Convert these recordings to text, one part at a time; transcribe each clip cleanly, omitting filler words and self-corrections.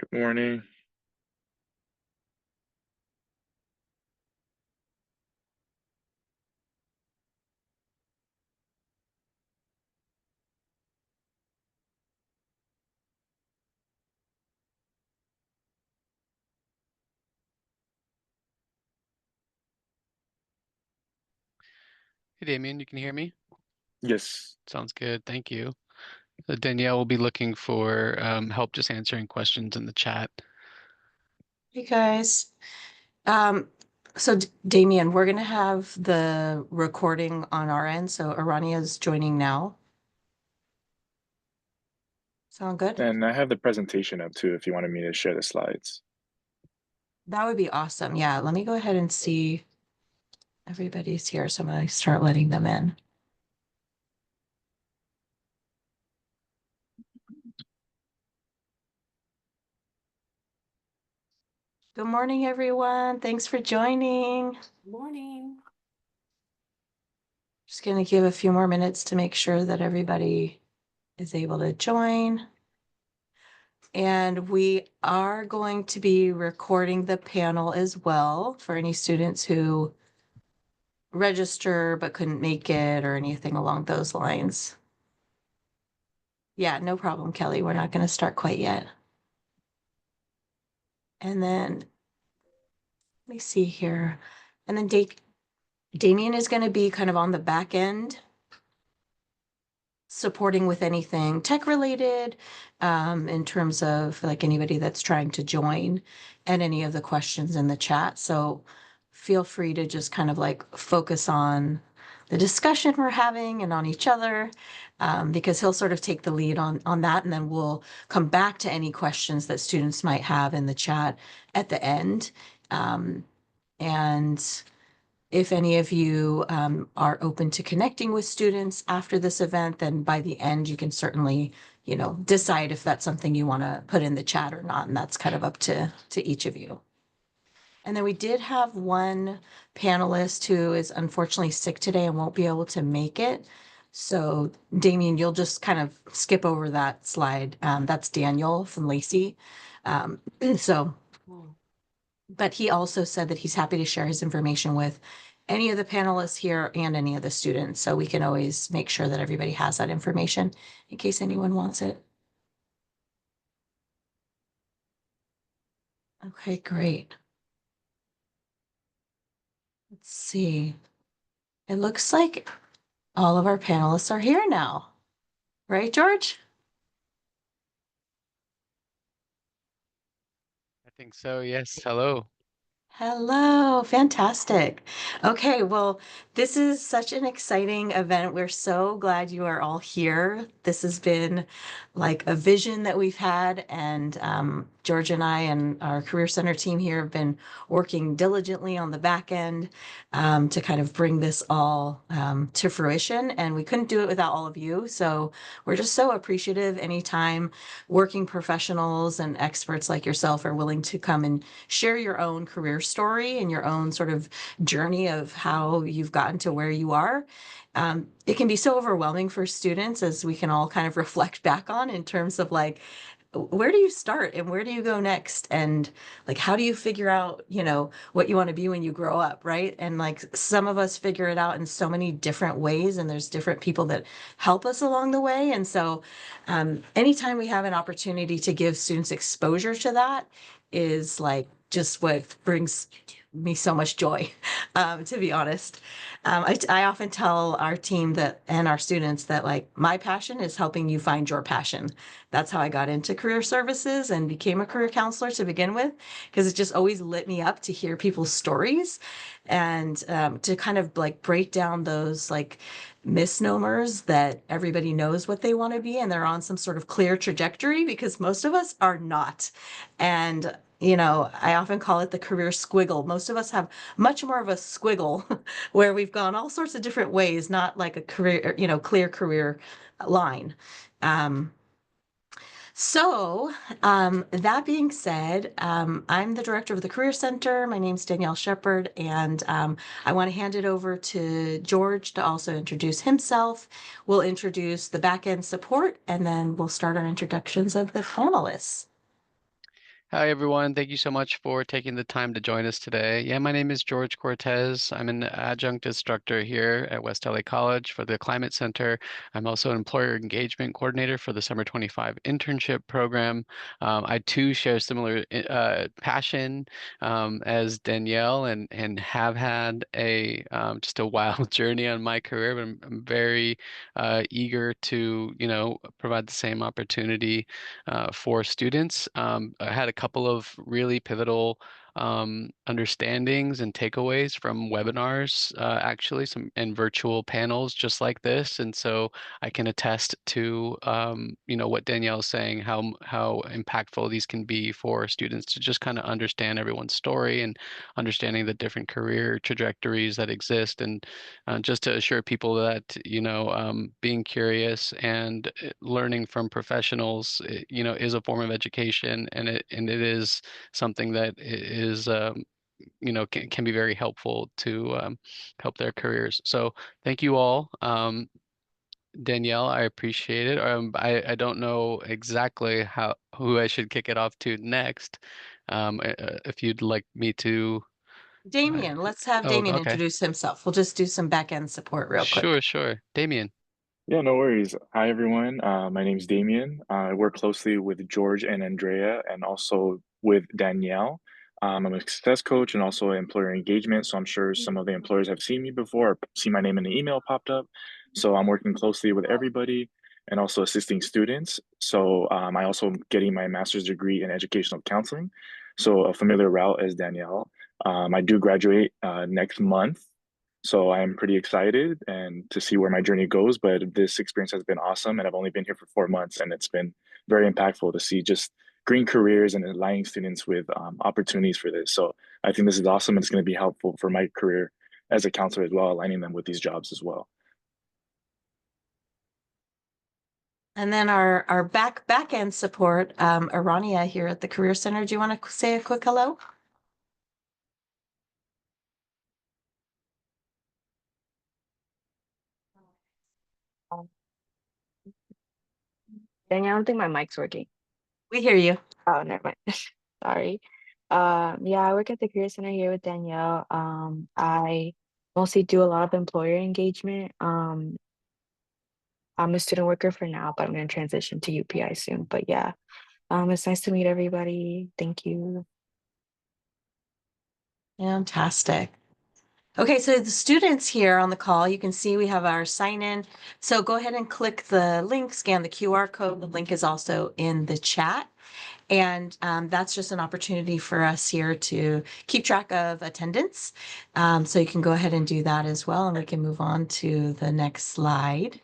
Good morning. Hey Damien, you can hear me? Yes. Sounds good. Thank you. Danielle will be looking for help just answering questions in the chat. Hey guys. Um, Damien, we're gonna have the recording on our end, so Arania's joining now. Sound good? And I have the presentation up too if you wanted me to share the slides. That would be awesome. Yeah, let me go ahead and see everybody's here, so I'm gonna start letting them in. Good morning, everyone. Thanks for joining. Morning. Just gonna give a few more minutes to make sure that everybody is able to join. And we are going to be recording the panel as well for any students who register but couldn't make it or anything along those lines. Yeah, no problem, Kelly. We're not going to start quite yet. And then let me see here. And then Damien is going to be kind of on the back end, supporting with anything tech related, in terms of like anybody that's trying to join and any of the questions in the chat. So feel free to just kind of like focus on the discussion we're having and on each other, because he'll sort of take the lead on that, and then we'll come back to any questions that students might have in the chat at the end. And if any of you are open to connecting with students after this event, then by the end, you can certainly, decide if that's something you want to put in the chat or not. And that's kind of up to each of you. And then we did have one panelist who is unfortunately sick today and won't be able to make it. So Damien, you'll just kind of skip over that slide. That's Daniel from Lacey. So but he also said that he's happy to share his information with any of the panelists here and any of the students. So we can always make sure that everybody has that information in case anyone wants it. Okay, great. Let's see. It looks like all of our panelists are here now. Right, George? I think so, yes. Hello. Hello, fantastic. Okay, well, this is such an exciting event. We're so glad you are all here. This has been like a vision that we've had, and George and I and our Career Center team here have been working diligently on the back end, to kind of bring this all to fruition. And we couldn't do it without all of you. So we're just so appreciative anytime working professionals and experts like yourself are willing to come and share your own career story and your own sort of journey of how you've gotten to where you are. It can be so overwhelming for students, as we can all kind of reflect back on, in terms of like, where do you start and where do you go next? And like, how do you figure out, what you want to be when you grow up, right? And like, some of us figure it out in so many different ways, and there's different people that help us along the way. And so, anytime we have an opportunity to give students exposure to that is like just what brings me so much joy, to be honest. I often tell our team that and our students that like my passion is helping you find your passion. That's how I got into career services and became a career counselor to begin with, because it just always lit me up to hear people's stories and to kind of like break down those like misnomers that everybody knows what they want to be and they're on some sort of clear trajectory, because most of us are not. And I often call it the career squiggle. Most of us have much more of a squiggle where we've gone all sorts of different ways, not like a career, clear career line. Um, that being said, I'm the director of the Career Center. My name's Danielle Shepard, and I want to hand it over to George to also introduce himself. We'll introduce the back end support, and then we'll start our introductions of the panelists. Hi, everyone. Thank you so much for taking the time to join us today. Yeah, my name is George Cortez. I'm an adjunct instructor here at West LA College for the Climate Center. I'm also an employer engagement coordinator for the Summer 25 internship program. I too share similar passion as Danielle and have had a just a wild journey on my career, but I'm very eager to, provide the same opportunity for students. I had a couple of really pivotal understandings and takeaways from webinars, actually, some and virtual panels just like this. And so I can attest to, what Danielle's saying, how impactful these can be for students to just kind of understand everyone's story and understanding the different career trajectories that exist. And just to assure people that, being curious and learning from professionals, is a form of education, and it is something that is, can be very helpful to help their careers. So thank you all. Danielle, I appreciate it. I don't know exactly who I should kick it off to next. If you'd like me to. Damien, let's have Oh, Damien okay. introduce himself. We'll just do some back end support real quick. Sure. Damien. Yeah, no worries. Hi, everyone. My name's Damien. I work closely with George and Andrea and also with Danielle. I'm a success coach and also employer engagement. So I'm sure some of the employers have seen me before or seen my name in the email popped up. So I'm working closely with everybody and also assisting students. So I also am getting my master's degree in educational counseling. So a familiar route as Danielle. I do graduate next month. So I'm pretty excited and to see where my journey goes. But this experience has been awesome, and I've only been here for 4 months, and it's been very impactful to see just green careers and aligning students with opportunities for this. So I think this is awesome, and it's going to be helpful for my career as a counselor as well, aligning them with these jobs as well. And then our back end support, Arania here at the Career Center. Do you want to say a quick hello? Danielle, I don't think my mic's working. We hear you. Oh, never mind. Sorry. Yeah, I work at the Career Center here with Danielle. I mostly do a lot of employer engagement. I'm a student worker for now, but I'm going to transition to UPI soon. But yeah, it's nice to meet everybody. Thank you. Fantastic. Okay, so the students here on the call, you can see we have our sign in. So go ahead and click the link, scan the QR code. The link is also in the chat. And that's just an opportunity for us here to keep track of attendance. So you can go ahead and do that as well. And we can move on to the next slide.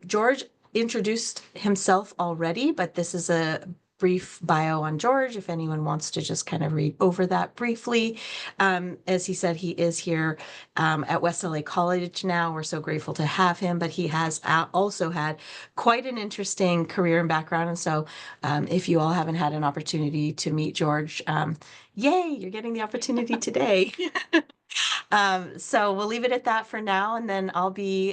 George introduced himself already, but this is a brief bio on George, if anyone wants to just kind of read over that briefly. As he said, he is here at West LA College now. We're so grateful to have him, but he has also had quite an interesting career and background. And so if you all haven't had an opportunity to meet George, yay, you're getting the opportunity today. So we'll leave it at that for now, and then I'll be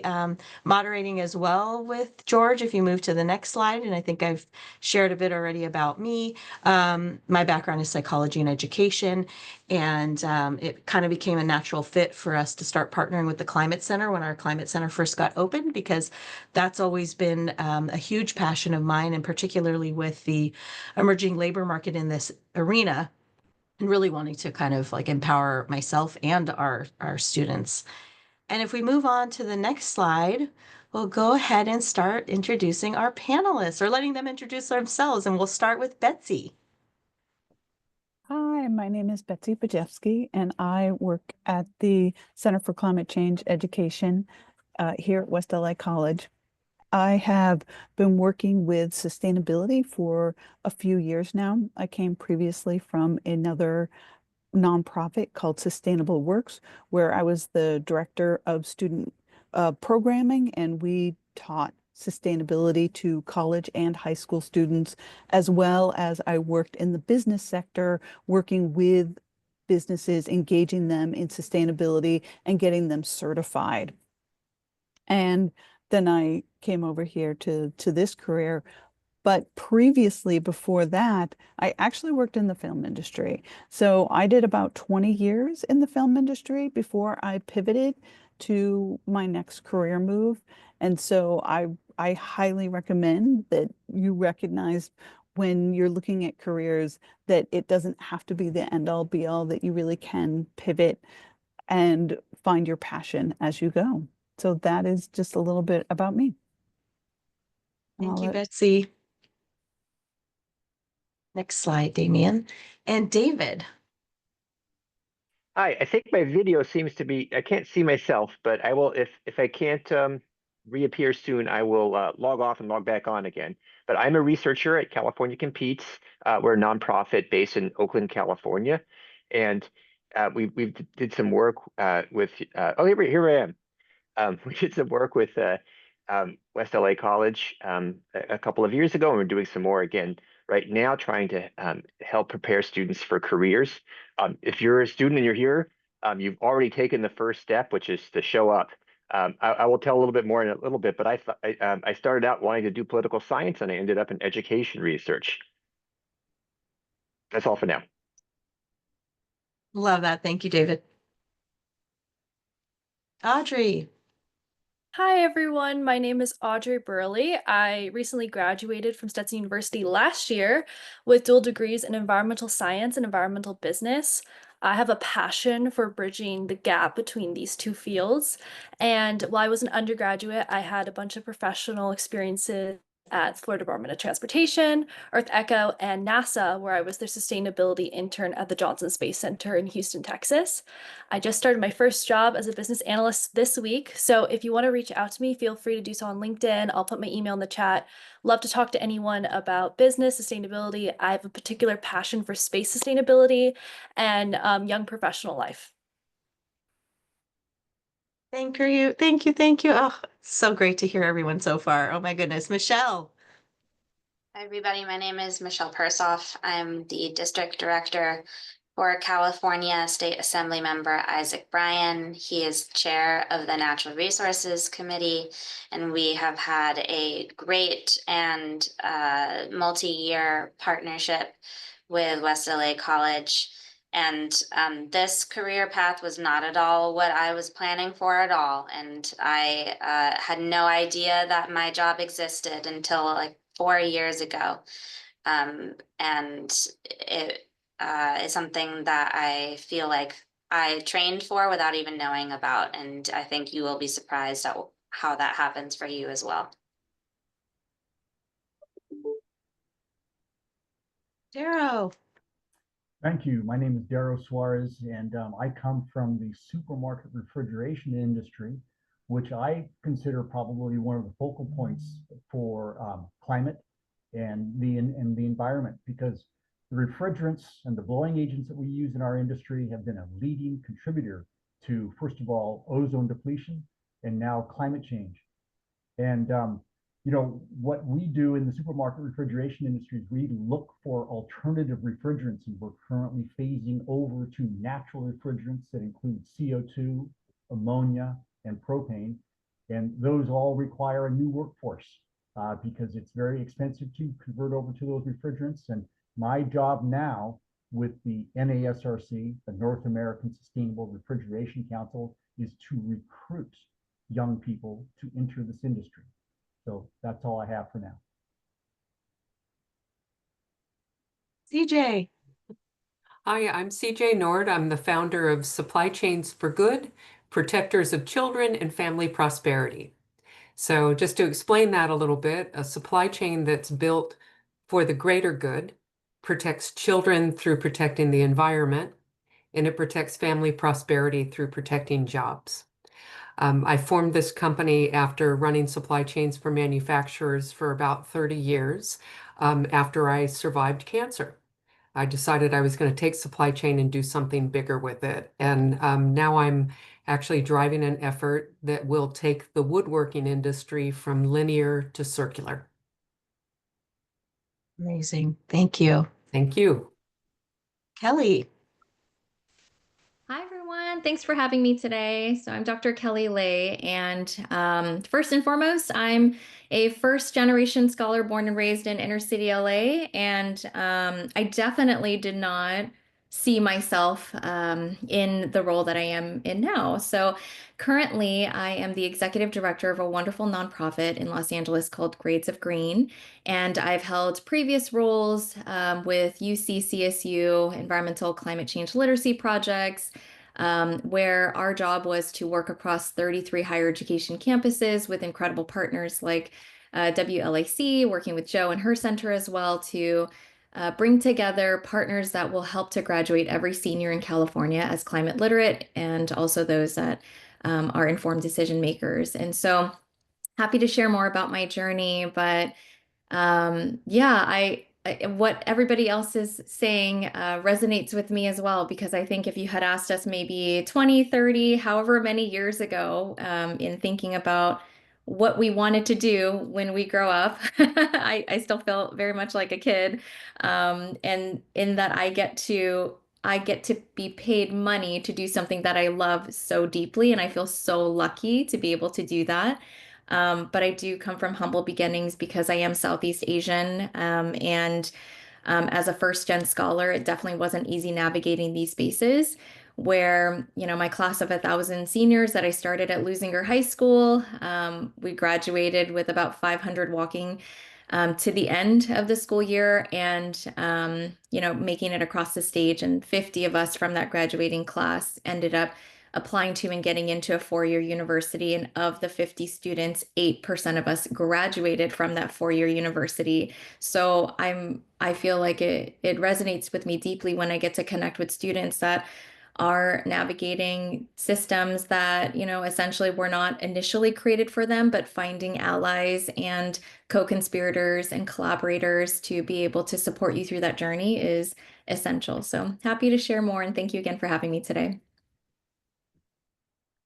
moderating as well with George if you move to the next slide. And I think I've shared a bit already about me. My background is psychology and education, and it kind of became a natural fit for us to start partnering with the Climate Center when our Climate Center first got opened, because that's always been a huge passion of mine, and particularly with the emerging labor market in this arena, and really wanting to kind of like empower myself and our students. And if we move on to the next slide, we'll go ahead and start introducing our panelists, or letting them introduce themselves, and we'll start with Betsy. Hi, my name is Betsy Bajewski, and I work at the Center for Climate Change Education here at West LA College. I have been working with sustainability for a few years now. I came previously from another nonprofit called Sustainable Works, where I was the director of student programming, and we taught sustainability to college and high school students, as well as I worked in the business sector, working with businesses, engaging them in sustainability and getting them certified. And then I came over here to this career But previously, before that, I actually worked in the film industry. So I did about 20 years in the film industry before I pivoted to my next career move. And so I highly recommend that you recognize when you're looking at careers that it doesn't have to be the end all be all, that you really can pivot and find your passion as you go. So that is just a little bit about me. Thank I'll you, let- Betsy. Next slide, Damien. And David. Hi, I think my video seems to be, I can't see myself, but I will, if I can't reappear soon, I will log off and log back on again. But I'm a researcher at California Competes. We're a nonprofit based in Oakland, California. And we did some work with, oh, here I am. We did some work with West LA College a couple of years ago, and we're doing some more again right now, trying to help prepare students for careers. If you're a student and you're here, you've already taken the first step, which is to show up. I will tell a little bit more in a little bit, but I started out wanting to do political science, and I ended up in education research. That's all for now. Love that. Thank you, David. Audrey. Hi, everyone. My name is Audrey Burley. I recently graduated from Stetson University last year with dual degrees in environmental science and environmental business. I have a passion for bridging the gap between these two fields. And while I was an undergraduate, I had a bunch of professional experiences at Florida Department of Transportation, Earth Echo, and NASA, where I was their sustainability intern at the Johnson Space Center in Houston, Texas. I just started my first job as a business analyst this week. So if you want to reach out to me, feel free to do so on LinkedIn. I'll put my email in the chat. Love to talk to anyone about business sustainability. I have a particular passion for space sustainability and young professional life. Thank you. Thank you. Thank you. Oh, so great to hear everyone so far. Oh my goodness. Michelle. Hi, everybody. My name is Michelle Persoff. I'm the district director for California State Assembly member Isaac Bryan. He is chair of the Natural Resources Committee, and we have had a great and multi-year partnership with West LA College. And this career path was not at all what I was planning for at all. And I had no idea that my job existed until like 4 years ago. And it is something that I feel like I trained for without even knowing about. And I think you will be surprised at how that happens for you as well. Darrow. Thank you. My name is Darrow Suarez, and I come from the supermarket refrigeration industry, which I consider probably one of the focal points for climate and the environment, because the refrigerants and the blowing agents that we use in our industry have been a leading contributor to, first of all, ozone depletion and now climate change. And you know, what we do in the supermarket refrigeration industry is we look for alternative refrigerants, and we're currently phasing over to natural refrigerants that include CO2, ammonia, and propane. And those all require a new workforce because it's very expensive to convert over to those refrigerants. And my job now with the NASRC, the North American Sustainable Refrigeration Council, is to recruit young people to enter this industry. So that's all I have for now. CJ. Hi, I'm CJ Nord. I'm the founder of Supply Chains for Good, Protectors of Children and Family Prosperity. So just to explain that a little bit, a supply chain that's built for the greater good protects children through protecting the environment, and it protects family prosperity through protecting jobs. I formed this company after running supply chains for manufacturers for about 30 years after I survived cancer. I decided I was going to take supply chain and do something bigger with it. And now I'm actually driving an effort that will take the woodworking industry from linear to circular. Amazing. Thank you. Thank you. Kelly. Hi, everyone. Thanks for having me today. So I'm Dr. Kelly Lay, and first and foremost, I'm a first-generation scholar born and raised in inner city LA, and I definitely did not see myself in the role that I am in now. So currently, I am the executive director of a wonderful nonprofit in Los Angeles called Grades of Green, and I've held previous roles with UC CSU, environmental climate change literacy projects, where our job was to work across 33 higher education campuses with incredible partners like WLAC, working with Jo and her center as well to bring together partners that will help to graduate every senior in California as climate literate and also those that are informed decision makers. And so happy to share more about my journey, but yeah, what everybody else is saying resonates with me as well, because I think if you had asked us maybe 20, 30, however many years ago, in thinking about what we wanted to do when we grow up, I still feel very much like a kid. And in that I get to be paid money to do something that I love so deeply, and I feel so lucky to be able to do that. But I do come from humble beginnings because I am Southeast Asian. And as a first gen scholar, it definitely wasn't easy navigating these spaces where, you know, my class of 1,000 seniors that I started at Lusinger High School, we graduated with about 500 walking to the end of the school year and, you know, making it across the stage. And 50 of us from that graduating class ended up applying to and getting into a four-year university. And of the 50 students, 8% of us graduated from that four-year university. So I feel like it resonates with me deeply when I get to connect with students that are navigating systems that, you know, essentially were not initially created for them, but finding allies and co-conspirators and collaborators to be able to support you through that journey is essential. So happy to share more, and thank you again for having me today.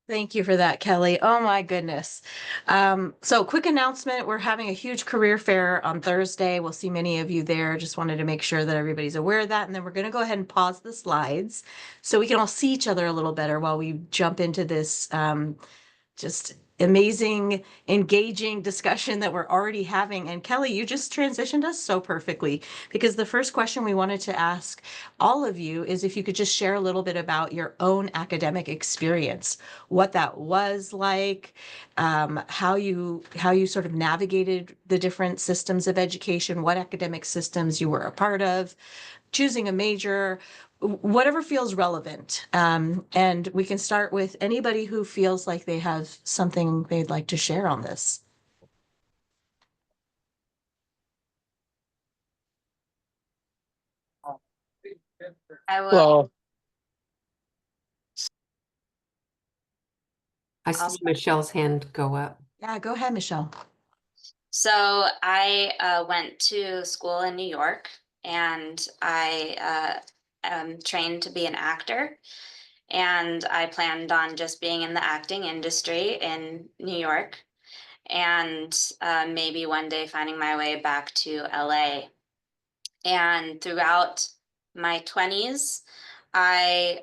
Thank you for that, Kelly. Oh my goodness. So quick announcement, we're having a huge career fair on Thursday. We'll see many of you there. Just wanted to make sure that everybody's aware of that. And then we're going to go ahead and pause the slides so we can all see each other a little better while we jump into this just amazing, engaging discussion that we're already having. And Kelly, you just transitioned us so perfectly, because the first question we wanted to ask all of you is if you could just share a little bit about your own academic experience, what that was like, how you sort of navigated the different systems of education, what academic systems you were a part of, choosing a major, whatever feels relevant. And we can start with anybody who feels like they have something they'd like to share on this. I will. Well, I I'll see Michelle's hand go up. Yeah, go ahead, Michelle. So I went to school in New York, and I am trained to be an actor. And I planned on just being in the acting industry in New York, and maybe one day finding my way back to LA. And throughout my 20s, I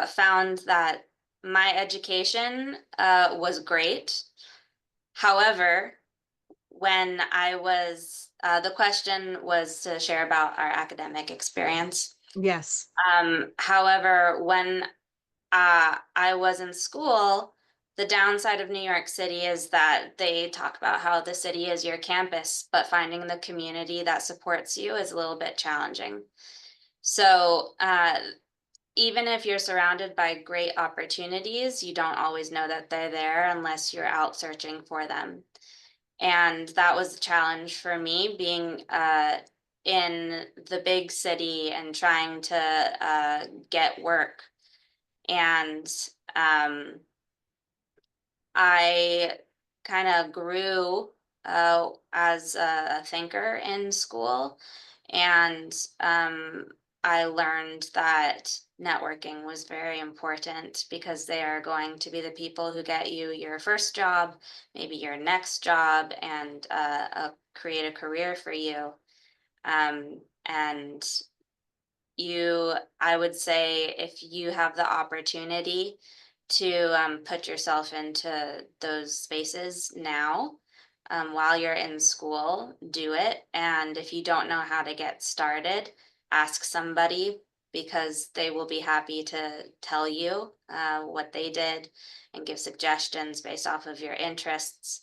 found that my education was great. However, when I was, the question was to share about our academic experience. Yes. However, when I was in school, the downside of New York City is that they talk about how the city is your campus, but finding the community that supports you is a little bit challenging. So even if you're surrounded by great opportunities, you don't always know that they're there unless you're out searching for them. And that was a challenge for me, being in the big city and trying to get work. And I kind of grew as a thinker in school, and I learned that networking was very important, because they are going to be the people who get you your first job, maybe your next job, and create a career for you. And I would say if you have the opportunity to put yourself into those spaces now, while you're in school, do it. And if you don't know how to get started, ask somebody because they will be happy to tell you what they did and give suggestions based off of your interests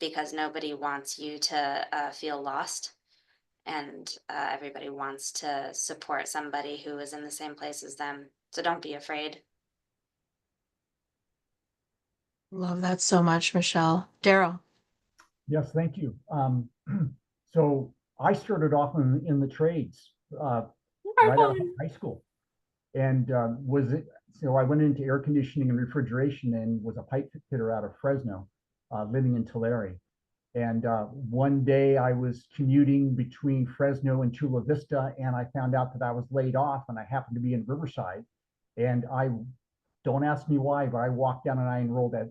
because nobody wants you to feel lost. And everybody wants to support somebody who is in the same place as them. So don't be afraid. Love that so much, Michelle. Daryl. Yes, thank you. So I started off in the trades right out of high school, and so I went into air conditioning and refrigeration and was a pipe fitter out of Fresno, living in Tulare. And one day I was commuting between Fresno and Chula Vista, and I found out that I was laid off, and I happened to be in Riverside. And don't ask me why, but I walked down and I enrolled at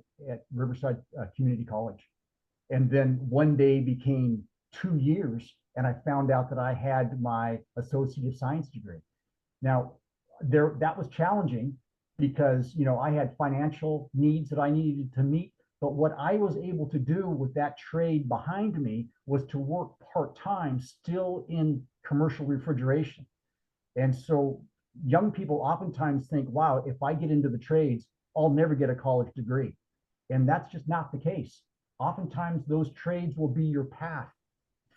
Riverside Community College. And then one day became 2 years, and I found out that I had my Associate of Science degree. Now, that was challenging because, you know, I had financial needs that I needed to meet. But what I was able to do with that trade behind me was to work part-time still in commercial refrigeration. And so young people oftentimes think, wow, if I get into the trades, I'll never get a college degree. And that's just not the case. Oftentimes those trades will be your path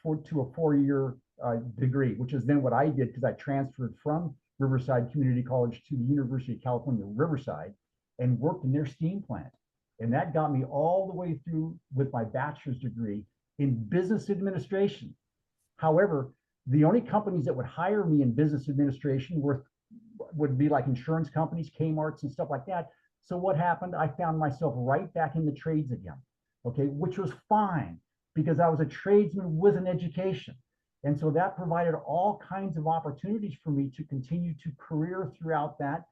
to a 4-year degree, which is then what I did because I transferred from Riverside Community College to the University of California, Riverside, and worked in their steam plant. And that got me all the way through with my bachelor's degree in business administration. However, the only companies that would hire me in business administration would be like insurance companies, Kmart's and stuff like that. So what happened? I found myself right back in the trades again, okay, which was fine because I was a tradesman with an education. And so that provided all kinds of opportunities for me to continue to career throughout that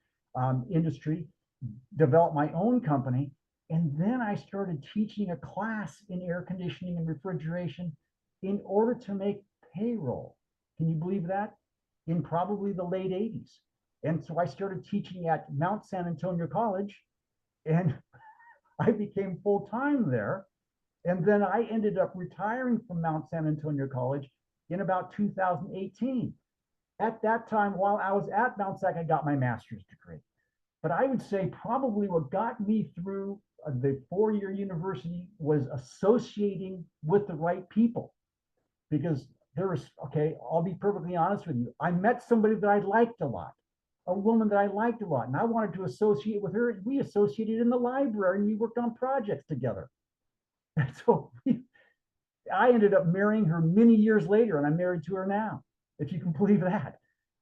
industry, develop my own company. And then I started teaching a class in air conditioning and refrigeration in order to make payroll. Can you believe that? In probably the late 80s. And so I started teaching at Mount San Antonio College, and I became full-time there. And then I ended up retiring from Mount San Antonio College in about 2018. At that time, while I was at Mount Sac, I got my master's degree. But I would say probably what got me through the 4-year university was associating with the right people. Because there was, okay, I'll be perfectly honest with you. I met somebody that I liked a lot, a woman that I liked a lot, and I wanted to associate with her. We associated in the library and we worked on projects together. And so I ended up marrying her many years later, and I'm married to her now, if you can believe that.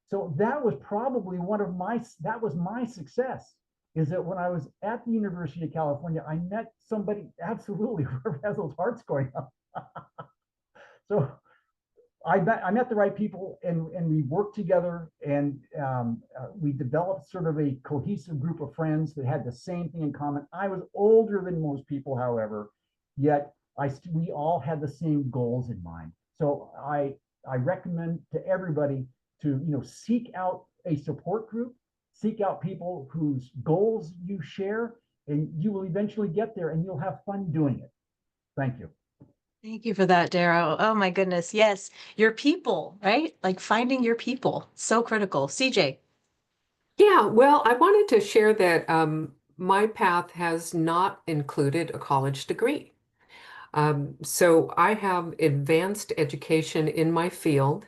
So that was probably that was my success, is that when I was at the University of California, I met somebody, absolutely, whoever has those hearts going up. So I met the right people, and we worked together, and we developed sort of a cohesive group of friends that had the same thing in common. I was older than most people, however, yet we all had the same goals in mind. So I recommend to everybody to seek out a support group, seek out people whose goals you share, and you will eventually get there, and you'll have fun doing it. Thank you. Thank you for that, Daryl. Oh my goodness. Yes. Your people, right? Like finding your people. So critical. CJ. Yeah, well, I wanted to share that my path has not included a college degree. So I have advanced education in my field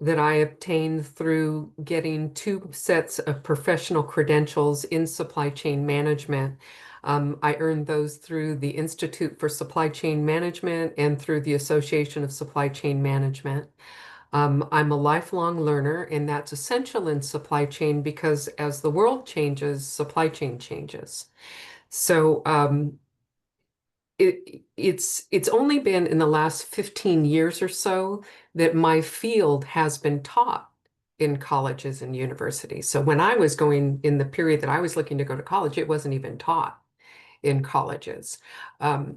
that I obtained through getting 2 sets of professional credentials in supply chain management. I earned those through the Institute for Supply Chain Management and through the Association of Supply Chain Management. I'm a lifelong learner, and that's essential in supply chain because as the world changes, supply chain changes. So it's only been in the last 15 years or so that my field has been taught in colleges and universities. So when I was going in the period that I was looking to go to college, it wasn't even taught in colleges.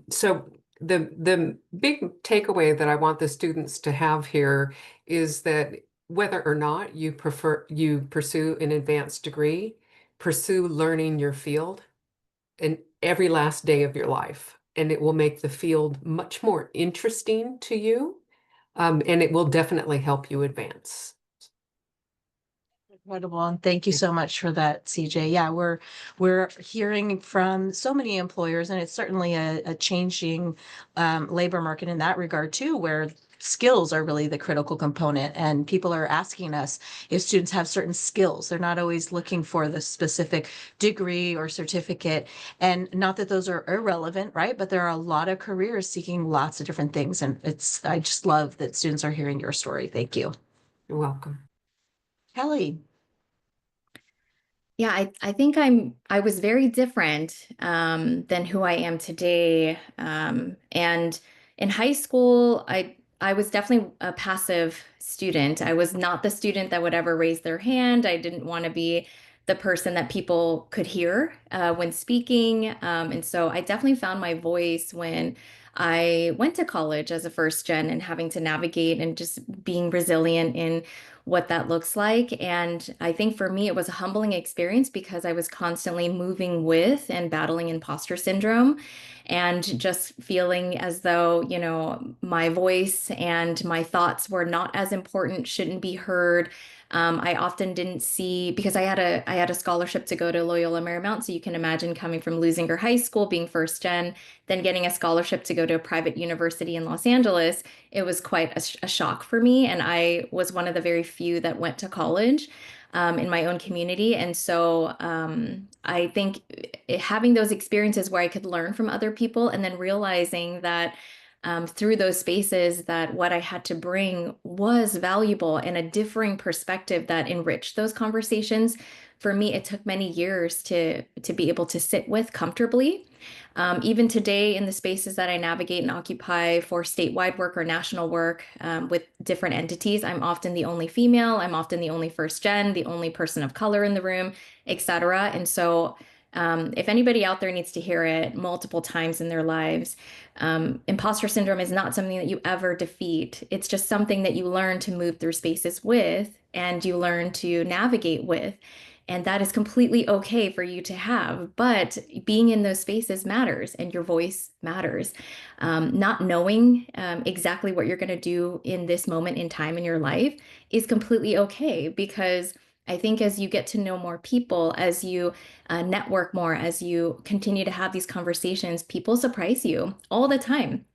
So the big takeaway that I want the students to have here is that whether or not you pursue an advanced degree, pursue learning your field in every last day of your life. And it will make the field much more interesting to you. And it will definitely help you advance. Incredible. And thank you so much for that, CJ. Yeah, we're hearing from so many employers, and it's certainly a changing labor market in that regard too, where skills are really the critical component. And people are asking us if students have certain skills. They're not always looking for the specific degree or certificate. And not that those are irrelevant, right? But there are a lot of careers seeking lots of different things. And I just love that students are hearing your story. Thank you. You're welcome. Kelly. Yeah, I think I was very different than who I am today. And in high school, I was definitely a passive student. I was not the student that would ever raise their hand. I didn't want to be the person that people could hear when speaking. And so I definitely found my voice when I went to college as a first gen and having to navigate and just being resilient in what that looks like. And I think for me, it was a humbling experience because I was constantly moving with and battling imposter syndrome and just feeling as though, you know, my voice and my thoughts were not as important, shouldn't be heard. I often didn't see, because I had a scholarship to go to Loyola Marymount. So you can imagine coming from Lusinger High School, being first gen, then getting a scholarship to go to a private university in Los Angeles. It was quite a shock for me. And I was one of the very few that went to college in my own community. And so I think having those experiences where I could learn from other people and then realizing that through those spaces that what I had to bring was valuable and a differing perspective that enriched those conversations. For me, it took many years to be able to sit with comfortably. Even today, in the spaces that I navigate and occupy for statewide work or national work with different entities, I'm often the only female, I'm often the only first gen, the only person of color in the room, et cetera. And so if anybody out there needs to hear it multiple times in their lives, imposter syndrome is not something that you ever defeat. It's just something that you learn to move through spaces with and you learn to navigate with. And that is completely okay for you to have. But being in those spaces matters and your voice matters. Not knowing exactly what you're going to do in this moment in time in your life is completely okay, because I think as you get to know more people, as you network more, as you continue to have these conversations, people surprise you all the time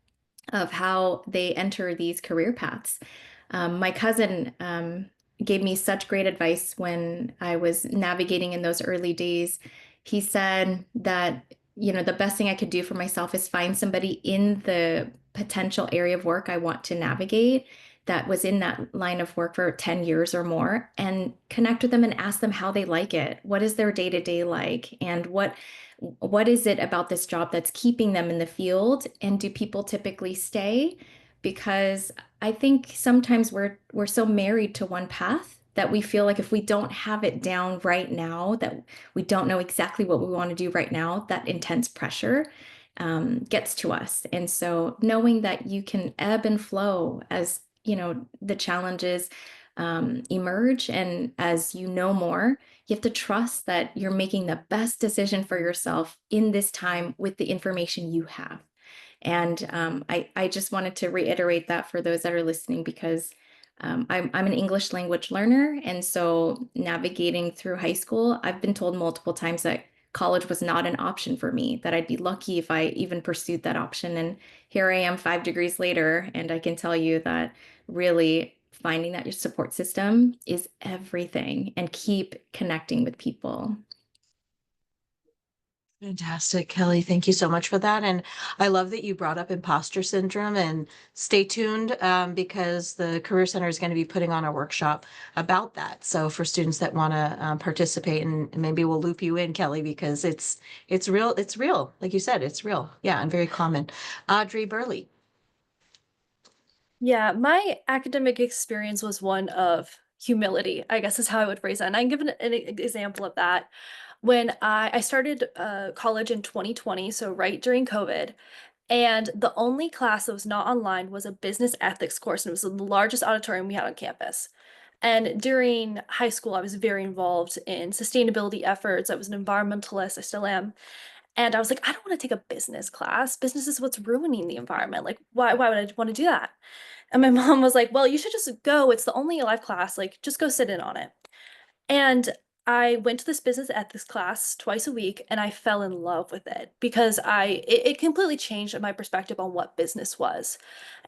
of how they enter these career paths. My cousin gave me such great advice when I was navigating in those early days. He said that, you know, the best thing I could do for myself is find somebody in the potential area of work I want to navigate that was in that line of work for 10 years or more, and connect with them and ask them how they like it. What is their day-to-day like? And what is it about this job that's keeping them in the field? And do people typically stay? Because I think sometimes we're so married to one path that we feel like if we don't have it down right now, that we don't know exactly what we want to do right now, that intense pressure gets to us. And so knowing that you can ebb and flow as, you know, the challenges emerge, and as you know more, you have to trust that you're making the best decision for yourself in this time with the information you have. And I just wanted to reiterate that for those that are listening, because I'm an English language learner. And so navigating through high school, I've been told multiple times that college was not an option for me, that I'd be lucky if I even pursued that option. And here I am 5 degrees later, and I can tell you that really finding that your support system is everything, and keep connecting with people. Fantastic, Kelly. Thank you so much for that. And I love that you brought up imposter syndrome, and stay tuned because the Career Center is going to be putting on a workshop about that. So for students that want to participate, and maybe we'll loop you in, Kelly, because it's real. It's real. Like you said, it's real. Yeah, and very common. Audrey Burley. Yeah, my academic experience was one of humility, I guess is how I would phrase that. And I can give an example of that. When I started college in 2020, so right during COVID, and the only class that was not online was a business ethics course, and it was the largest auditorium we had on campus. And during high school, I was very involved in sustainability efforts. I was an environmentalist, I still am. And I was like, I don't want to take a business class. Business is what's ruining the environment. Like, why would I want to do that? And my mom was like, well, you should just go. It's the only life class. Like, just go sit in on it. And I went to this business ethics class twice a week and I fell in love with it because it completely changed my perspective on what business was.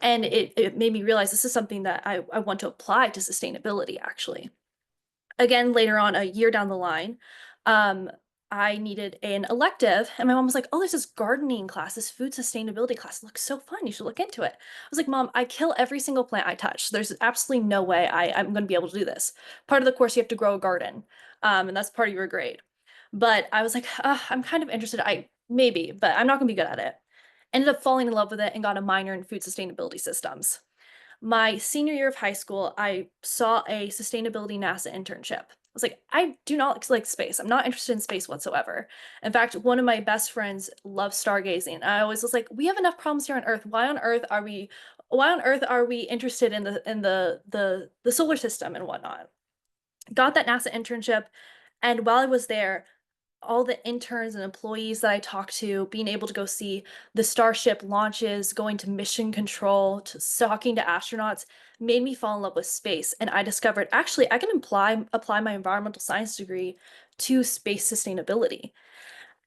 And it made me realize this is something that I want to apply to sustainability actually. Again, later on, a year down the line, I needed an elective, and my mom was like, oh, there's this gardening class, this food sustainability class. It looks so fun. You should look into it. I was like, Mom, I kill every single plant I touch. There's absolutely no way I'm going to be able to do this. Part of the course, you have to grow a garden, and that's part of your grade. But I was like, I'm kind of interested. Maybe, but I'm not going to be good at it. Ended up falling in love with it and got a minor in food sustainability systems. My senior year of high school, I saw a sustainability NASA internship. I was like, I do not like space. I'm not interested in space whatsoever. In fact, one of my best friends loves stargazing. I always was like, we have enough problems here on Earth. Why on earth are we interested in the solar system and whatnot? Got that NASA internship, and while I was there, all the interns and employees that I talked to, being able to go see the Starship launches, going to mission control, to talking to astronauts, made me fall in love with space. And I discovered actually I can apply my environmental science degree to space sustainability.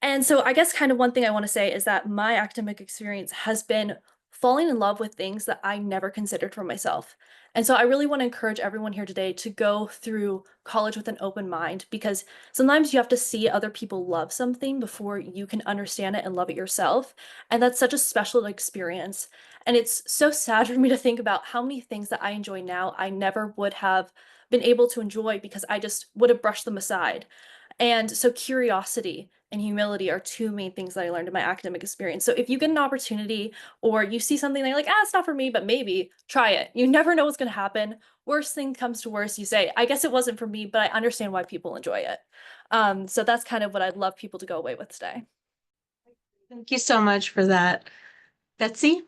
And so I guess kind of one thing I want to say is that my academic experience has been falling in love with things that I never considered for myself. And so I really want to encourage everyone here today to go through college with an open mind because sometimes you have to see other people love something before you can understand it and love it yourself. And that's such a special experience. And it's so sad for me to think about how many things that I enjoy now I never would have been able to enjoy because I just would have brushed them aside. And so curiosity and humility are two main things that I learned in my academic experience. So if you get an opportunity or you see something that you're like, it's not for me, but maybe try it. You never know what's going to happen. Worst thing comes to worst, you say, I guess it wasn't for me, but I understand why people enjoy it. So that's kind of what I'd love people to go away with today. Thank you so much for that. Betsy?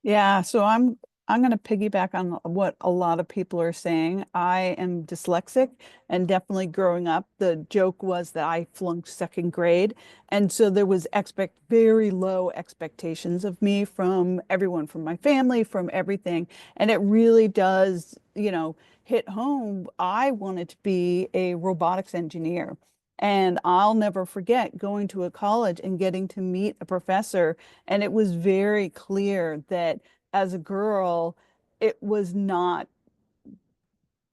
Yeah, so I'm going to piggyback on what a lot of people are saying. I am dyslexic, and definitely growing up, the joke was that I flunked second grade. And so there was very low expectations of me from everyone, from my family, from everything. And it really does, hit home. I wanted to be a robotics engineer. And I'll never forget going to a college and getting to meet a professor. And it was very clear that as a girl, it was not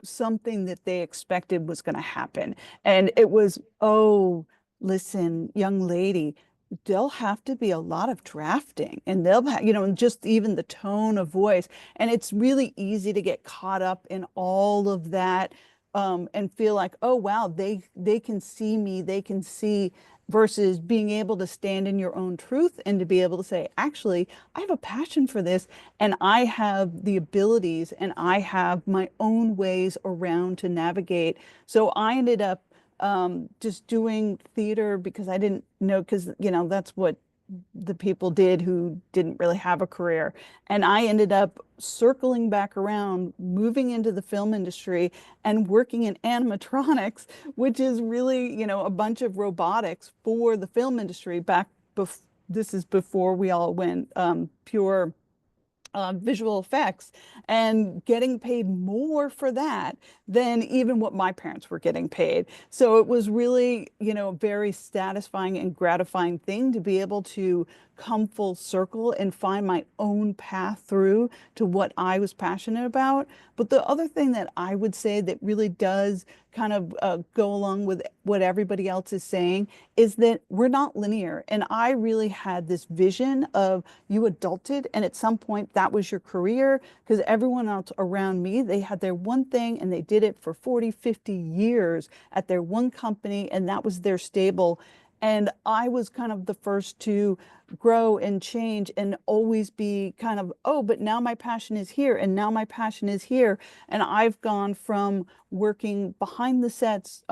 something that they expected was going to happen. And it was, oh, listen, young lady, there'll have to be a lot of drafting, and they'll have, and just even the tone of voice. And it's really easy to get caught up in all of that and feel like, oh, wow, they can see me, they can see, versus being able to stand in your own truth and to be able to say, actually, I have a passion for this and I have the abilities and I have my own ways around to navigate. So I ended up just doing theater because I didn't know, because, that's what the people did who didn't really have a career. And I ended up circling back around, moving into the film industry and working in animatronics, which is really, a bunch of robotics for the film industry this is before we all went pure visual effects, and getting paid more for that than even what my parents were getting paid. So it was really, a very satisfying and gratifying thing to be able to come full circle and find my own path through to what I was passionate about. But the other thing that I would say that really does kind of go along with what everybody else is saying is that we're not linear. And I really had this vision of you adulted, and at some point that was your career, because everyone else around me, they had their one thing and they did it for 40, 50 years at their one company, and that was their stable. And I was kind of the first to grow and change and always be kind of, oh, but now my passion is here and now my passion is here. And I've gone from working behind the sets,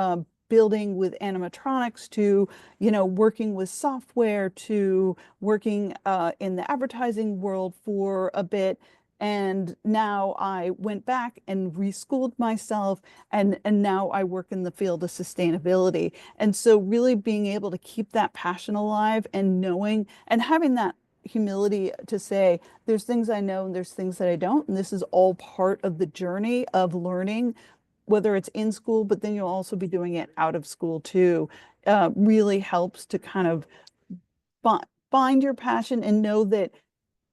building with animatronics, to, working with software, to working in the advertising world for a bit. And now I went back and reschooled myself, and now I work in the field of sustainability. And so really being able to keep that passion alive and knowing and having that humility to say, there's things I know and there's things that I don't. And this is all part of the journey of learning, whether it's in school, but then you'll also be doing it out of school too, really helps to kind of find your passion and know that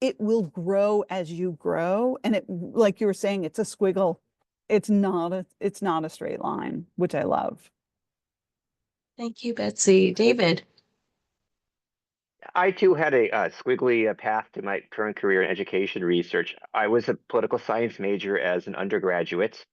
it will grow as you grow. And it, like you were saying, it's a squiggle. It's not a straight line, which I love. Thank you, Betsy. David. I too had a squiggly path to my current career in education research. I was a political science major as an undergraduate,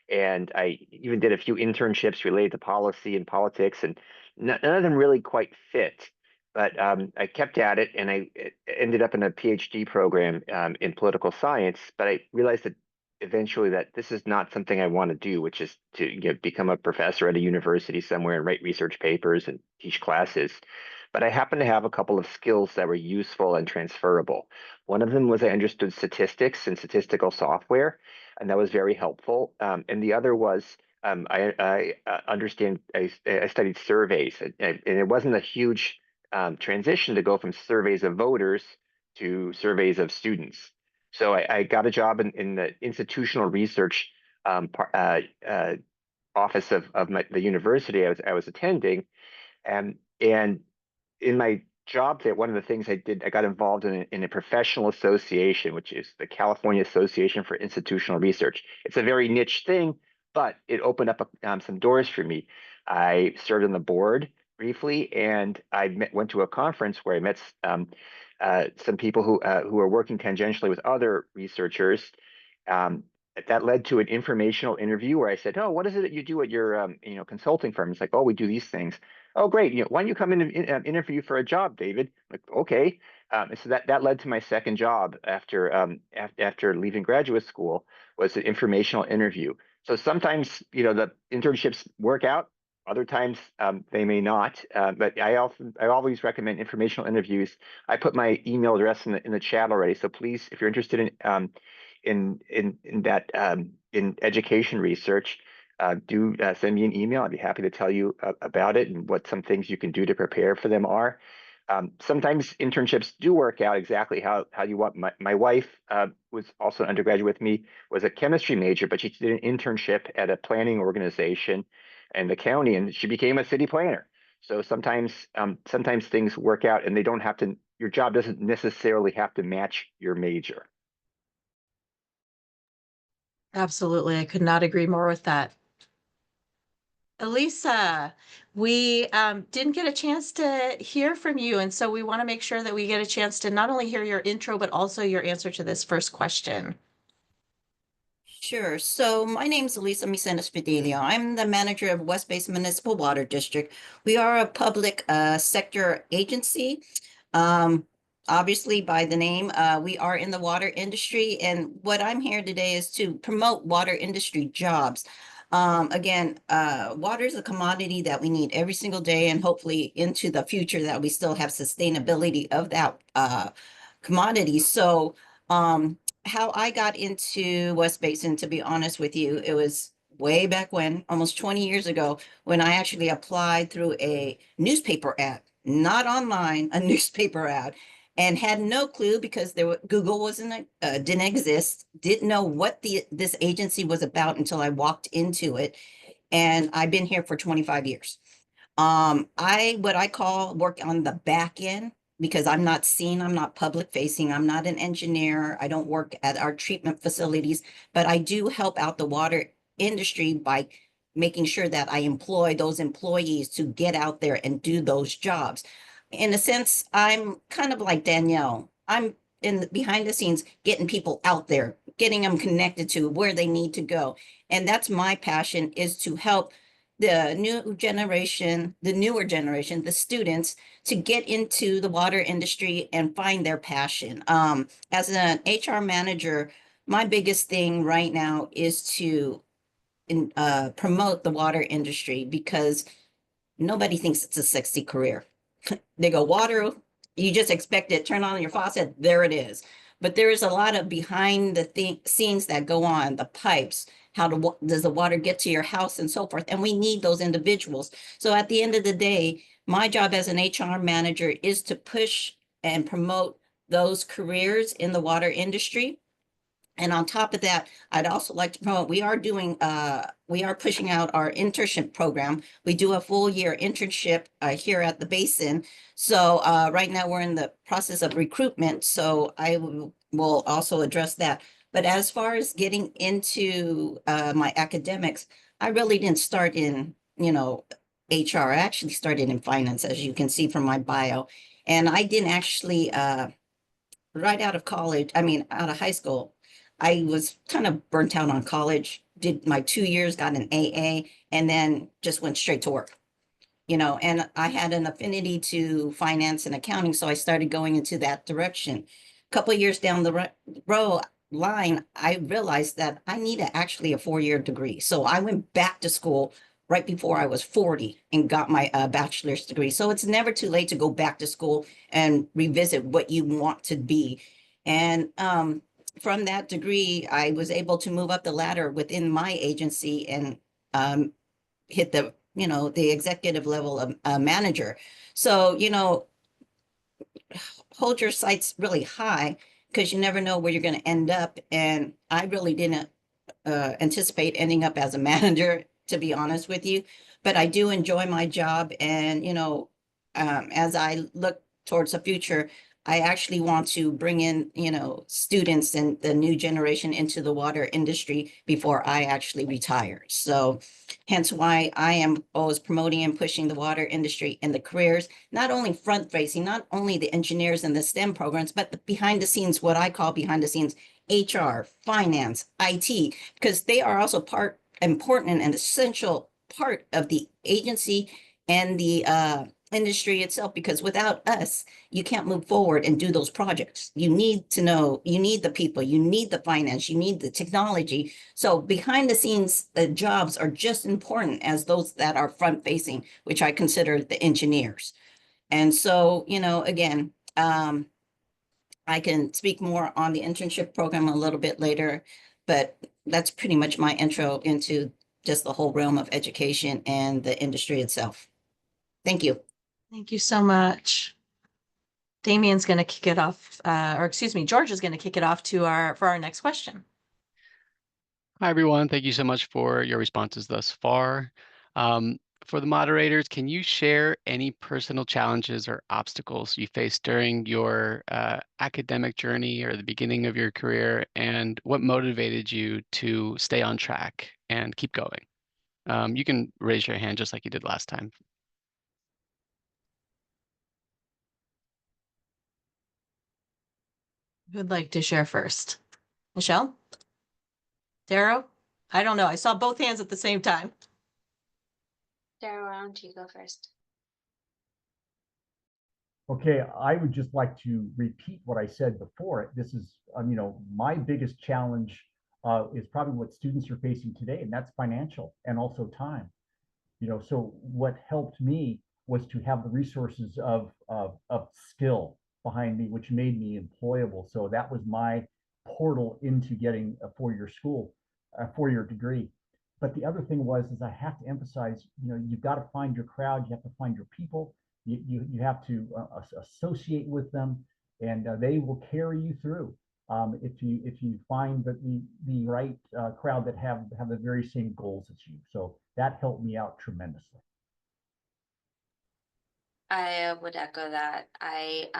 and I even did a few internships related to policy and politics, and none of them really quite fit. But I kept at it, and I ended up in a PhD program in political science. But I realized that eventually that this is not something I want to do, which is to become a professor at a university somewhere and write research papers and teach classes. But I happen to have a couple of skills that were useful and transferable. One of them was I understood statistics and statistical software, and that was very helpful. And the other was I understand I studied surveys, and it wasn't a huge transition to go from surveys of voters to surveys of students. So I got a job in the institutional research office of the university I was attending, and in my job there, one of the things I did, I got involved in a professional association, which is the California Association for Institutional Research. It's a very niche thing, but it opened up some doors for me. I served on the board briefly, and I went to a conference where I met some people who are working tangentially with other researchers. That led to an informational interview where I said, "Oh, what is it that you do at your consulting firm?" It's like, "Oh, we do these things." "Oh, great. Why don't you come in and interview for a job, David?" I'm like, okay. And so that led to my second job after leaving graduate school, was an informational interview. So sometimes the internships work out. Other times they may not, but I always recommend informational interviews. I put my email address in the chat already, so please, if you're interested in education research, do send me an email. I'd be happy to tell you about it and what some things you can do to prepare for them are. Sometimes internships do work out exactly how you want. My wife was also an undergraduate with me, was a chemistry major, but she did an internship at a planning organization in the county, and she became a city planner. So sometimes things work out, and they don't have to. Your job doesn't necessarily have to match your major. Absolutely. I could not agree more with that. Elisa, we didn't get a chance to hear from you, and so we want to make sure that we get a chance to not only hear your intro, but also your answer to this first question. Sure. So my name is Elisa Micena-Fidelio. I'm the manager of West Bay Municipal Water District. We are a public sector agency. Obviously, by the name, we are in the water industry, and what I'm here today is to promote water industry jobs. Again, water is a commodity that we need every single day, and hopefully into the future that we still have sustainability of that commodity. So how I got into West Basin, to be honest with you, it was way back when, almost 20 years ago, when I actually applied through a newspaper ad, not online, a newspaper ad, and had no clue because Google didn't exist, didn't know what this agency was about until I walked into it, and I've been here for 25 years. What I call work on the back end, because I'm not seen, I'm not public facing, I'm not an engineer, I don't work at our treatment facilities, but I do help out the water industry by making sure that I employ those employees to get out there and do those jobs. In a sense, I'm kind of like Danielle. I'm behind the scenes, getting people out there, getting them connected to where they need to go. And that's my passion, is to help the newer generation, the students, to get into the water industry and find their passion. As an HR manager, my biggest thing right now is to promote the water industry, because nobody thinks it's a sexy career. They go, water, you just expect it, turn on your faucet, there it is. but there is a lot of behind the scenes that go on, the pipes, does the water get to your house and so forth. And we need those individuals. So at the end of the day, my job as an HR manager is to push and promote those careers in the water industry. And on top of that, I'd also like to promote, we are pushing out our internship program. We do a full year internship here at the basin. So right now we're in the process of recruitment. So I will also address that. But as far as getting into my academics, I really didn't start in, HR. I actually started in finance, as you can see from my bio. And I didn't actually, right out of out of high school, I was kind of burnt out on college, did my 2 years, got an AA, and then just went straight to work. And I had an affinity to finance and accounting, so I started going into that direction. A couple of years down the line, I realized that I needed actually a 4-year degree. So I went back to school right before I was 40 and got my bachelor's degree. So it's never too late to go back to school and revisit what you want to be. And from that degree, I was able to move up the ladder within my agency and hit the executive level of manager. So, hold your sights really high because you never know where you're going to end up. And I really didn't anticipate ending up as a manager, to be honest with you. But I do enjoy my job. And, as I look towards the future, I actually want to bring in, students and the new generation into the water industry before I actually retire. So hence why I am always promoting and pushing the water industry and the careers, not only front facing, not only the engineers and the STEM programs, but the behind the scenes, what I call behind the scenes, HR, finance, IT, because they are also important and essential part of the agency and the industry itself, because without us, you can't move forward and do those projects. You need to know, you need the people, you need the finance, you need the technology. So behind the scenes, the jobs are just important as those that are front facing, which I consider the engineers. And so, again, I can speak more on the internship program a little bit later, but that's pretty much my intro into just the whole realm of education and the industry itself. Thank you. Thank you so much. Damien's going to kick it off, George is going to kick it off for our next question. Hi, everyone. Thank you so much for your responses thus far. For the moderators, can you share any personal challenges or obstacles you faced during your academic journey or the beginning of your career, and what motivated you to stay on track and keep going? You can raise your hand just like you did last time. Who'd like to share first? Michelle? Darrow? I don't know. I saw both hands at the same time. Darrow, why don't you go first? Okay, I would just like to repeat what I said before. This is, my biggest challenge is probably what students are facing today, and that's financial and also time. So what helped me was to have the resources of skill behind me, which made me employable. So that was my portal into getting a 4-year degree. But the other thing is I have to emphasize, you've got to find your crowd, you have to find your people, you have to associate with them, and they will carry you through. If you find that the right crowd that have the very same goals as you. So that helped me out tremendously. I would echo that. I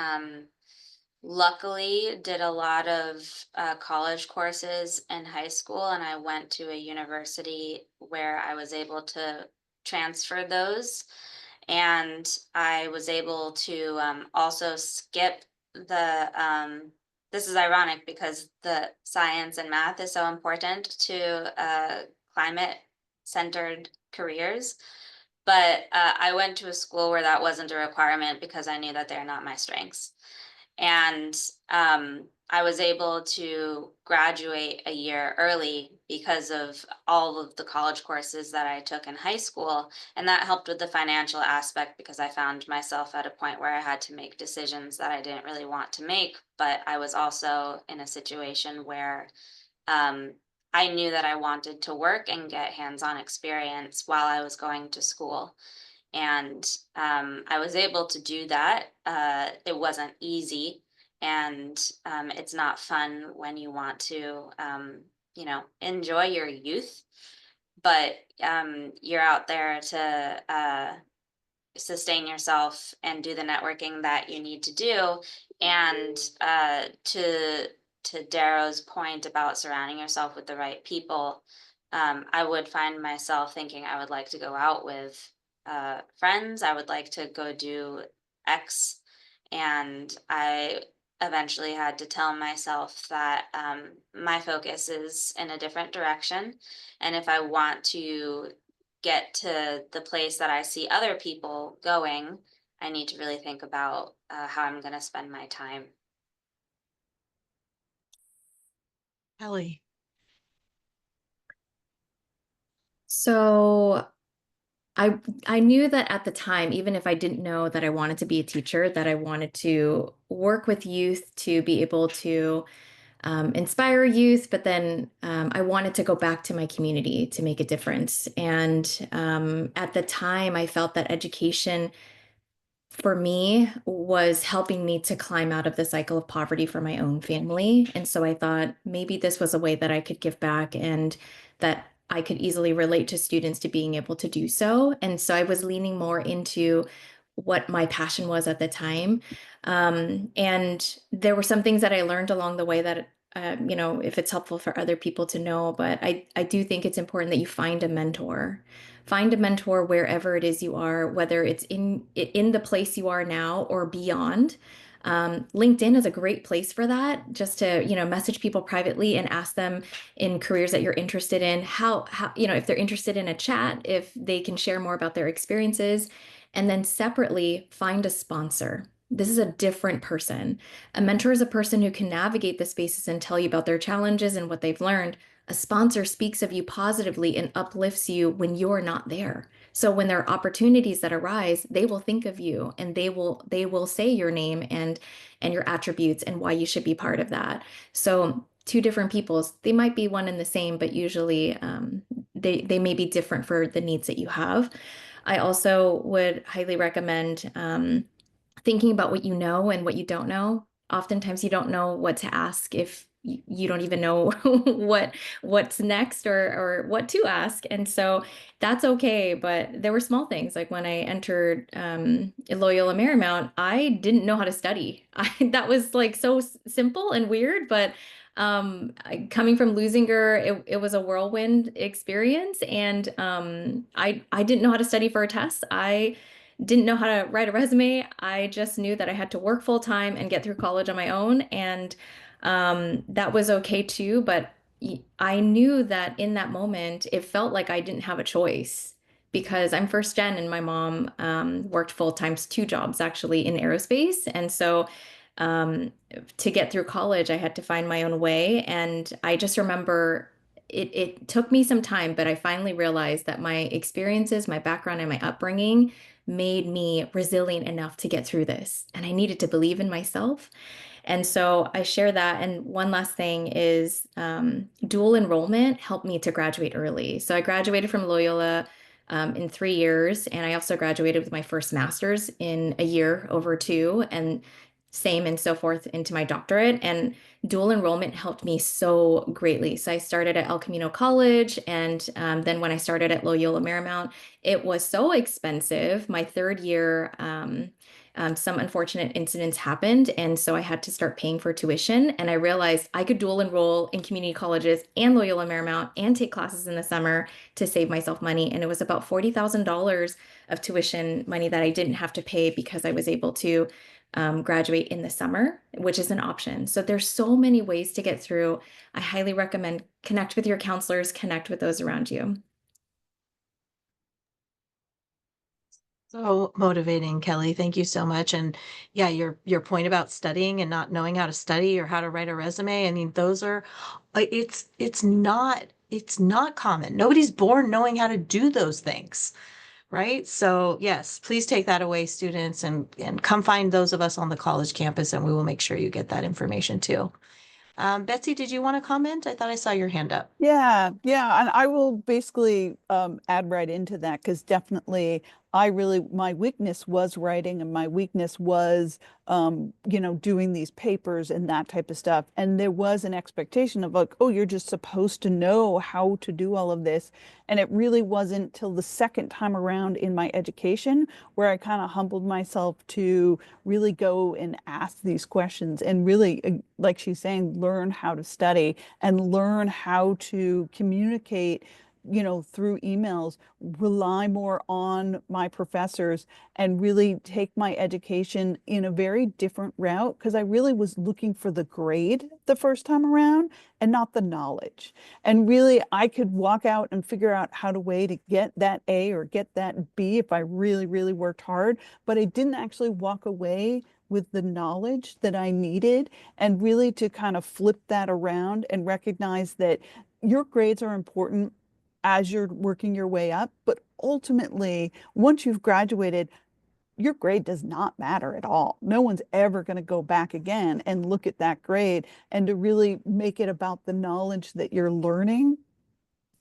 luckily did a lot of college courses in high school, and I went to a university where I was able to transfer those. And I was able to also skip the, this is ironic because the science and math is so important to climate-centered careers. But I went to a school where that wasn't a requirement because I knew that they're not my strengths. And I was able to graduate a year early because of all of the college courses that I took in high school. And that helped with the financial aspect because I found myself at a point where I had to make decisions that I didn't really want to make. But I was also in a situation where I knew that I wanted to work and get hands-on experience while I was going to school. And I was able to do that. It wasn't easy, and it's not fun when you want to, enjoy your youth, but you're out there to sustain yourself and do the networking that you need to do. And to Darrow's point about surrounding yourself with the right people, I would find myself thinking I would like to go out with friends. I would like to go do X, and I eventually had to tell myself that my focus is in a different direction, and if I want to get to the place that I see other people going, I need to really think about how I'm going to spend my time. Kelly. So I knew that at the time, even if I didn't know that I wanted to be a teacher, that I wanted to work with youth to be able to inspire youth, but then I wanted to go back to my community to make a difference. And at the time, I felt that education for me was helping me to climb out of the cycle of poverty for my own family. And so I thought maybe this was a way that I could give back and that I could easily relate to students to being able to do so. And so I was leaning more into what my passion was at the time. And there were some things that I learned along the way that, if it's helpful for other people to know, but I do think it's important that you find a mentor. Find a mentor wherever it is you are, whether it's in the place you are now or beyond. LinkedIn is a great place for that, just to, message people privately and ask them in careers that you're interested in, how, if they're interested in a chat, if they can share more about their experiences. And then separately, find a sponsor. This is a different person. A mentor is a person who can navigate the spaces and tell you about their challenges and what they've learned. A sponsor speaks of you positively and uplifts you when you're not there. So when there are opportunities that arise, they will think of you and they will say your name and your attributes and why you should be part of that. So two different peoples, they might be one and the same, but usually they may be different for the needs that you have. I also would highly recommend thinking about what you know and what you don't know. Oftentimes you don't know what to ask if you don't even know what's next or what to ask. And so that's okay. But there were small things like when I entered Loyola Marymount, I didn't know how to study. That was like so simple and weird, but coming from Lusinger, it was a whirlwind experience. And I didn't know how to study for a test. I didn't know how to write a resume. I just knew that I had to work full time and get through college on my own. And that was okay too. But I knew that in that moment, it felt like I didn't have a choice because I'm first gen and my mom worked full time, 2 jobs actually in aerospace. And so to get through college, I had to find my own way. And I just remember it took me some time, but I finally realized that my experiences, my background, and my upbringing made me resilient enough to get through this. And I needed to believe in myself. And so I share that. And one last thing is dual enrollment helped me to graduate early. So I graduated from Loyola in 3 years, and I also graduated with my first master's in a year over 2, and same and so forth into my doctorate. And dual enrollment helped me so greatly. So I started at El Camino College, and then when I started at Loyola Marymount, it was so expensive. My 3rd year, some unfortunate incidents happened, and so I had to start paying for tuition. And I realized I could dual enroll in community colleges and Loyola Marymount and take classes in the summer to save myself money. And it was about $40,000 of tuition money that I didn't have to pay because I was able to graduate in the summer, which is an option. So there's so many ways to get through. I highly recommend connect with your counselors, connect with those around you. So motivating, Kelly. Thank you so much. And yeah, your point about studying and not knowing how to study or how to write a resume. I mean, those are it's not common. Nobody's born knowing how to do those things, right? So yes, please take that away, students, and come find those of us on the college campus, and we will make sure you get that information too. Betsy, did you want to comment? I thought I saw your hand up. Yeah, yeah, and I will basically add right into that because definitely my weakness was writing and my weakness was doing these papers and that type of stuff. And there was an expectation of like, oh, you're just supposed to know how to do all of this. And it really wasn't till the second time around in my education where I kind of humbled myself to really go and ask these questions and really, like she's saying, learn how to study and learn how to communicate, through emails, rely more on my professors and really take my education in a very different route because I really was looking for the grade the first time around and not the knowledge. And really, I could walk out and figure out how to get that A or get that B if I really, really worked hard, but I didn't actually walk away with the knowledge that I needed and really to kind of flip that around and recognize that your grades are important as you're working your way up, but ultimately, once you've graduated, your grade does not matter at all. No one's ever going to go back again and look at that grade and to really make it about the knowledge that you're learning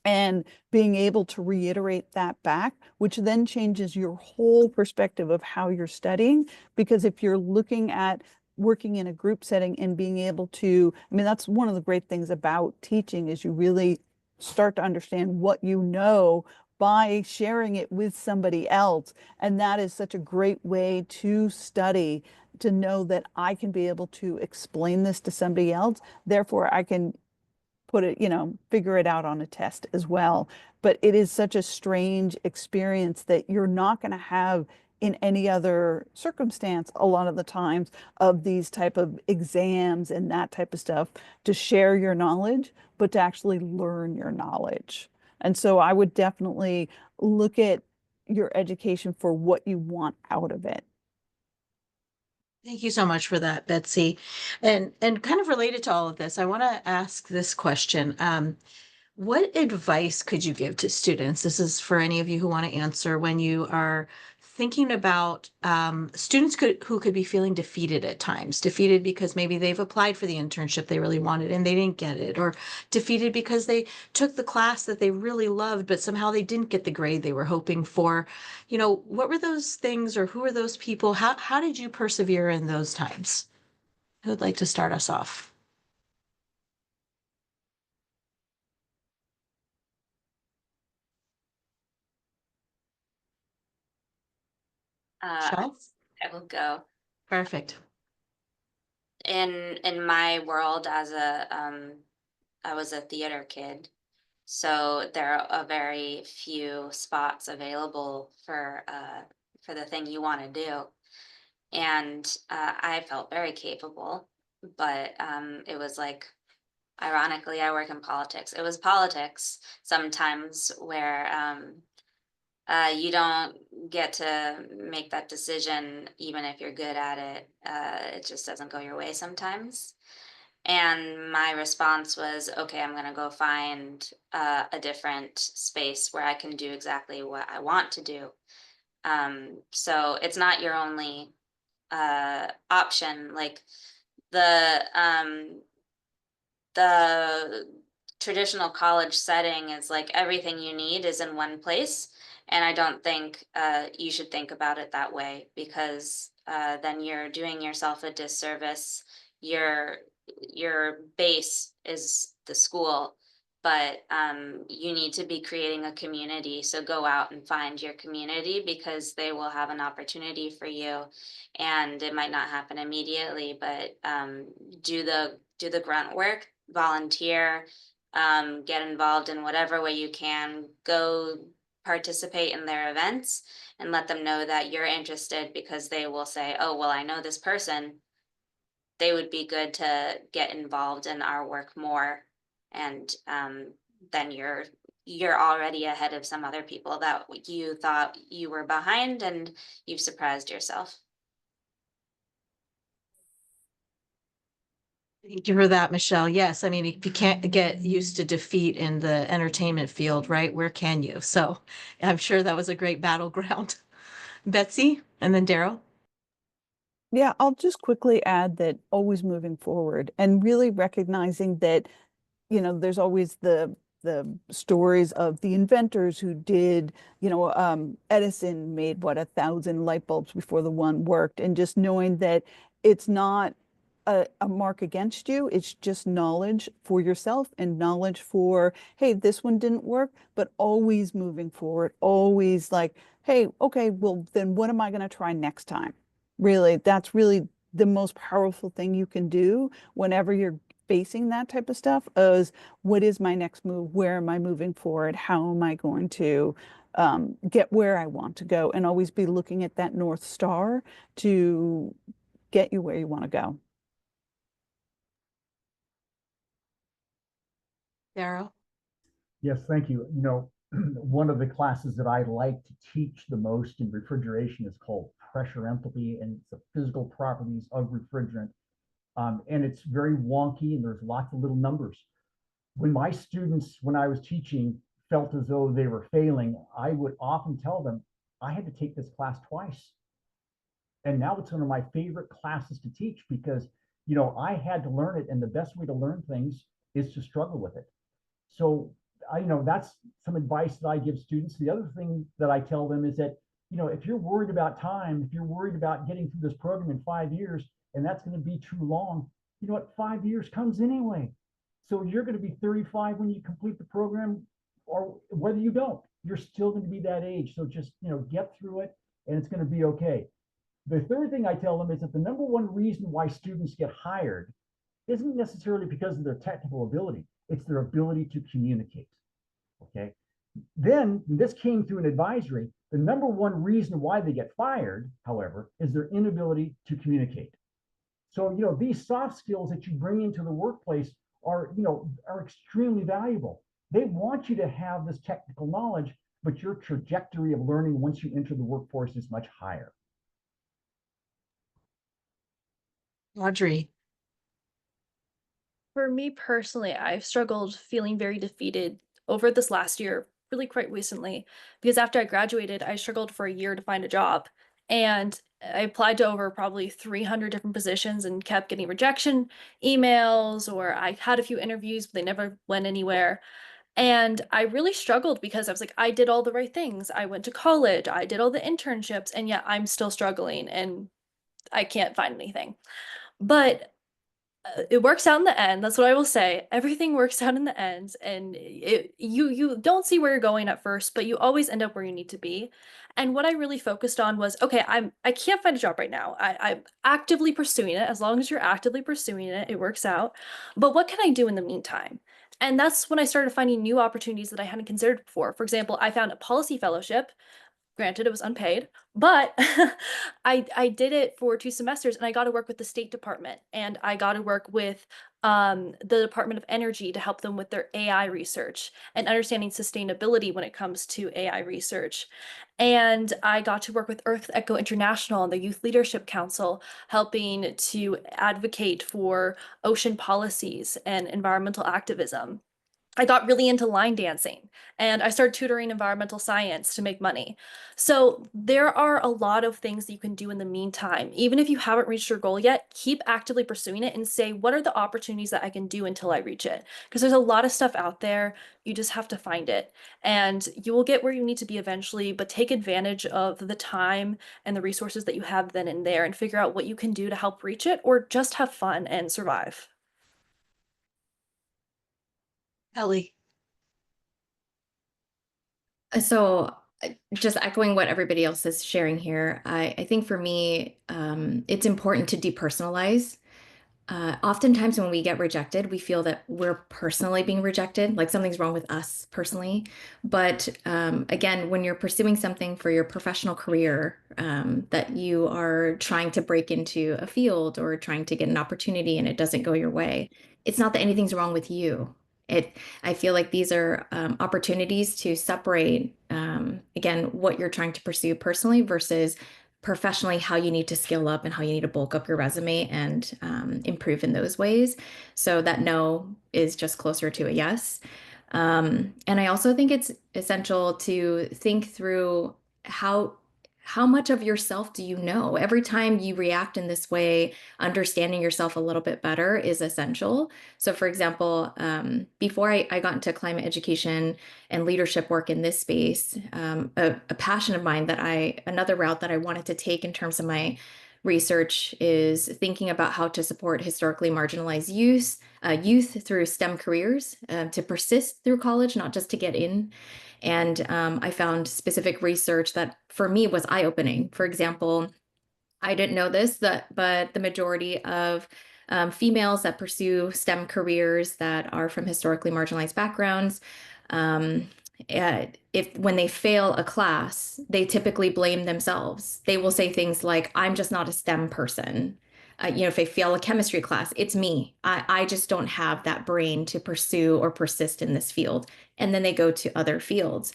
and being able to reiterate that back, which then changes your whole perspective of how you're studying. Because if you're looking at working in a group setting and being able to, I mean, that's one of the great things about teaching is you really start to understand what you know by sharing it with somebody else. And that is such a great way to study, to know that I can be able to explain this to somebody else. Therefore, I can put it, figure it out on a test as well. But it is such a strange experience that you're not going to have in any other circumstance a lot of the times of these type of exams and that type of stuff to share your knowledge, but to actually learn your knowledge. And so I would definitely look at your education for what you want out of it. Thank you so much for that, Betsy. And kind of related to all of this, I want to ask this question. What advice could you give to students? This is for any of you who want to answer when you are thinking about students who could be feeling defeated at times, defeated because maybe they've applied for the internship they really wanted and they didn't get it, or defeated because they took the class that they really loved, but somehow they didn't get the grade they were hoping for. What were those things or who were those people? How did you persevere in those times? Who would like to start us off? Michelle? I will go. Perfect. In my world I was a theater kid, so there are a very few spots available for the thing you want to do. And I felt very capable, but it was like, ironically, I work in politics. It was politics sometimes where you don't get to make that decision even if you're good at it. It just doesn't go your way sometimes. And my response was, okay, I'm going to go find a different space where I can do exactly what I want to do. So it's not your only option. Like the traditional college setting is like everything you need is in one place. And I don't think you should think about it that way, because then you're doing yourself a disservice. Your base is the school, but you need to be creating a community. So go out and find your community, because they will have an opportunity for you. And it might not happen immediately, but do the grunt work, volunteer, get involved in whatever way you can, go participate in their events and let them know that you're interested, because they will say, oh, well, I know this person. They would be good to get involved in our work more. And then you're you're already ahead of some other people that you thought you were behind, and you've surprised yourself. Thank you for that, Michelle. Yes, I mean, if you can't get used to defeat in the entertainment field, right? Where can you? So I'm sure that was a great battleground. Betsy, and then Daryl. Yeah, I'll just quickly add that always moving forward and really recognizing that, there's always the stories of the inventors who did, Edison made 1,000 light bulbs before the one worked, and just knowing that it's not a mark against you, it's just knowledge for yourself and knowledge for, hey, this one didn't work, but always moving forward, always like, hey, okay, well, then what am I going to try next time? Really, that's really the most powerful thing you can do whenever you're facing that type of stuff is, what is my next move? Where am I moving forward? How am I going to get where I want to go? And always be looking at that North Star to get you where you want to go. Daryl. Yes, thank you. One of the classes that I like to teach the most in refrigeration is called pressure empathy, and it's the physical properties of refrigerant. And it's very wonky, and there's lots of little numbers. When my students, when I was teaching, felt as though they were failing, I would often tell them, I had to take this class twice. And now it's one of my favorite classes to teach because, I had to learn it, and the best way to learn things is to struggle with it. So that's some advice that I give students. The other thing that I tell them is that, if you're worried about time, if you're worried about getting through this program in 5 years, and that's going to be too long, you know what, 5 years comes anyway. So you're going to be 35 when you complete the program, or whether you don't, you're still going to be that age. So just, get through it, and it's going to be okay. The third thing I tell them is that the number one reason why students get hired isn't necessarily because of their technical ability. It's their ability to communicate. Okay. Then this came through an advisory. The number one reason why they get fired, however, is their inability to communicate. So, these soft skills that you bring into the workplace are extremely valuable. They want you to have this technical knowledge, but your trajectory of learning once you enter the workforce is much higher. Audrey. For me personally, I've struggled feeling very defeated over this last year, really quite recently, because after I graduated, I struggled for a year to find a job. And I applied to over probably 300 different positions and kept getting rejection emails, or I had a few interviews, but they never went anywhere. And I really struggled because I was like, I did all the right things. I went to college, I did all the internships, and yet I'm still struggling and I can't find anything. But it works out in the end. That's what I will say. Everything works out in the end, and you don't see where you're going at first, but you always end up where you need to be. And what I really focused on was, okay, I can't find a job right now. I'm actively pursuing it. As long as you're actively pursuing it, it works out. But what can I do in the meantime? And that's when I started finding new opportunities that I hadn't considered before. For example, I found a policy fellowship. Granted, it was unpaid, but I did it for 2 semesters, and I got to work with the State Department, and I got to work with the Department of Energy to help them with their AI research and understanding sustainability when it comes to AI research. And I got to work with Earth Echo International and the Youth Leadership Council, helping to advocate for ocean policies and environmental activism. I got really into line dancing, and I started tutoring environmental science to make money. So there are a lot of things that you can do in the meantime. Even if you haven't reached your goal yet, keep actively pursuing it and say, what are the opportunities that I can do until I reach it? Because there's a lot of stuff out there. You just have to find it, and you will get where you need to be eventually, but take advantage of the time and the resources that you have then and there and figure out what you can do to help reach it, or just have fun and survive. Ellie. So just echoing what everybody else is sharing here, I think for me, it's important to depersonalize. Oftentimes when we get rejected, we feel that we're personally being rejected, like something's wrong with us personally. But again, when you're pursuing something for your professional career, that you are trying to break into a field or trying to get an opportunity and it doesn't go your way, it's not that anything's wrong with you. I feel like these are opportunities to separate, again, what you're trying to pursue personally versus professionally, how you need to skill up and how you need to bulk up your resume and improve in those ways. So that no is just closer to a yes. And I also think it's essential to think through how much of yourself do you know? Every time you react in this way, understanding yourself a little bit better is essential. So, for example, before I got into climate education and leadership work in this space, a passion of mine another route that I wanted to take in terms of my research is thinking about how to support historically marginalized youth through STEM careers to persist through college, not just to get in. And I found specific research that for me was eye-opening. For example, I didn't know this, but the majority of females that pursue STEM careers that are from historically marginalized backgrounds, if when they fail a class, they typically blame themselves. They will say things like, "I'm just not a STEM person." If they fail a chemistry class, it's me. I just don't have that brain to pursue or persist in this field. And then they go to other fields.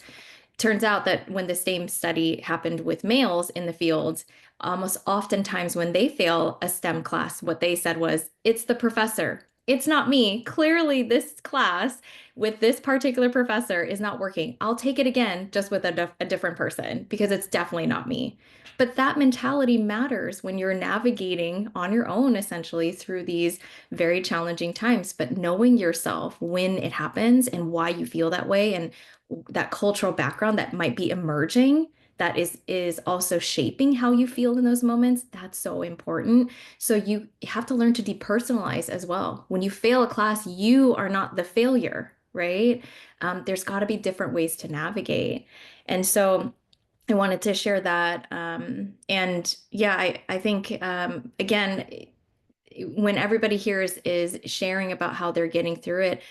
Turns out that when the same study happened with males in the field, almost oftentimes when they fail a STEM class, what they said was, "It's the professor. It's not me. Clearly, this class with this particular professor is not working. I'll take it again, just with a different person, because it's definitely not me." But that mentality matters when you're navigating on your own, essentially, through these very challenging times. But knowing yourself when it happens and why you feel that way, and that cultural background that might be emerging, that is also shaping how you feel in those moments, that's so important. So you have to learn to depersonalize as well. When you fail a class, you are not the failure, right? There's got to be different ways to navigate. And so I wanted to share that. And yeah, I think, again, when everybody here is sharing about how they're getting through it,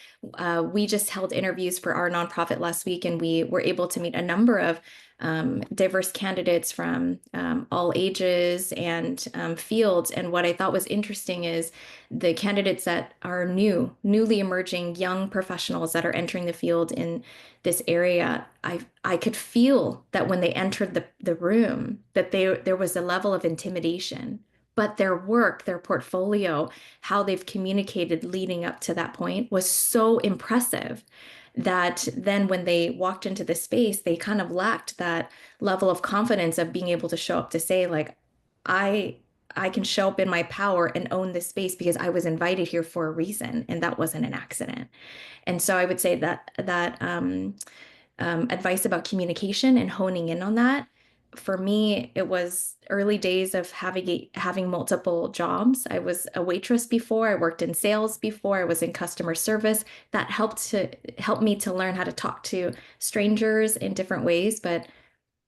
we just held interviews for our nonprofit last week, and we were able to meet a number of diverse candidates from all ages and fields. And what I thought was interesting is the candidates that are newly emerging young professionals that are entering the field in this area. I could feel that when they entered the room, that there was a level of intimidation. But their work, their portfolio, how they've communicated leading up to that point was so impressive that then when they walked into the space, they kind of lacked that level of confidence of being able to show up to say, like, I can show up in my power and own this space because I was invited here for a reason, and that wasn't an accident. And so I would say that advice about communication and honing in on that, for me, it was early days of having multiple jobs. I was a waitress before, I worked in sales before, I was in customer service. That helped me to learn how to talk to strangers in different ways. But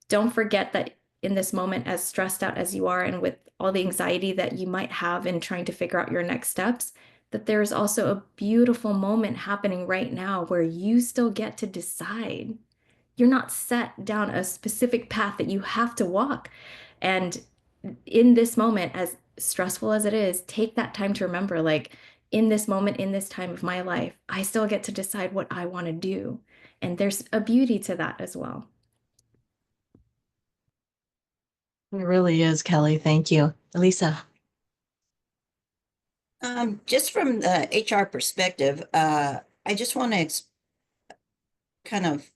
don't forget that in this moment, as stressed out as you are, and with all the anxiety that you might have in trying to figure out your next steps, that there's also a beautiful moment happening right now where you still get to decide. You're not set down a specific path that you have to walk. And in this moment, as stressful as it is, take that time to remember, like, in this moment, in this time of my life, I still get to decide what I want to do. And there's a beauty to that as well. It really is, Kelly. Thank you. Elisa. Just from the HR perspective, I just want to kind of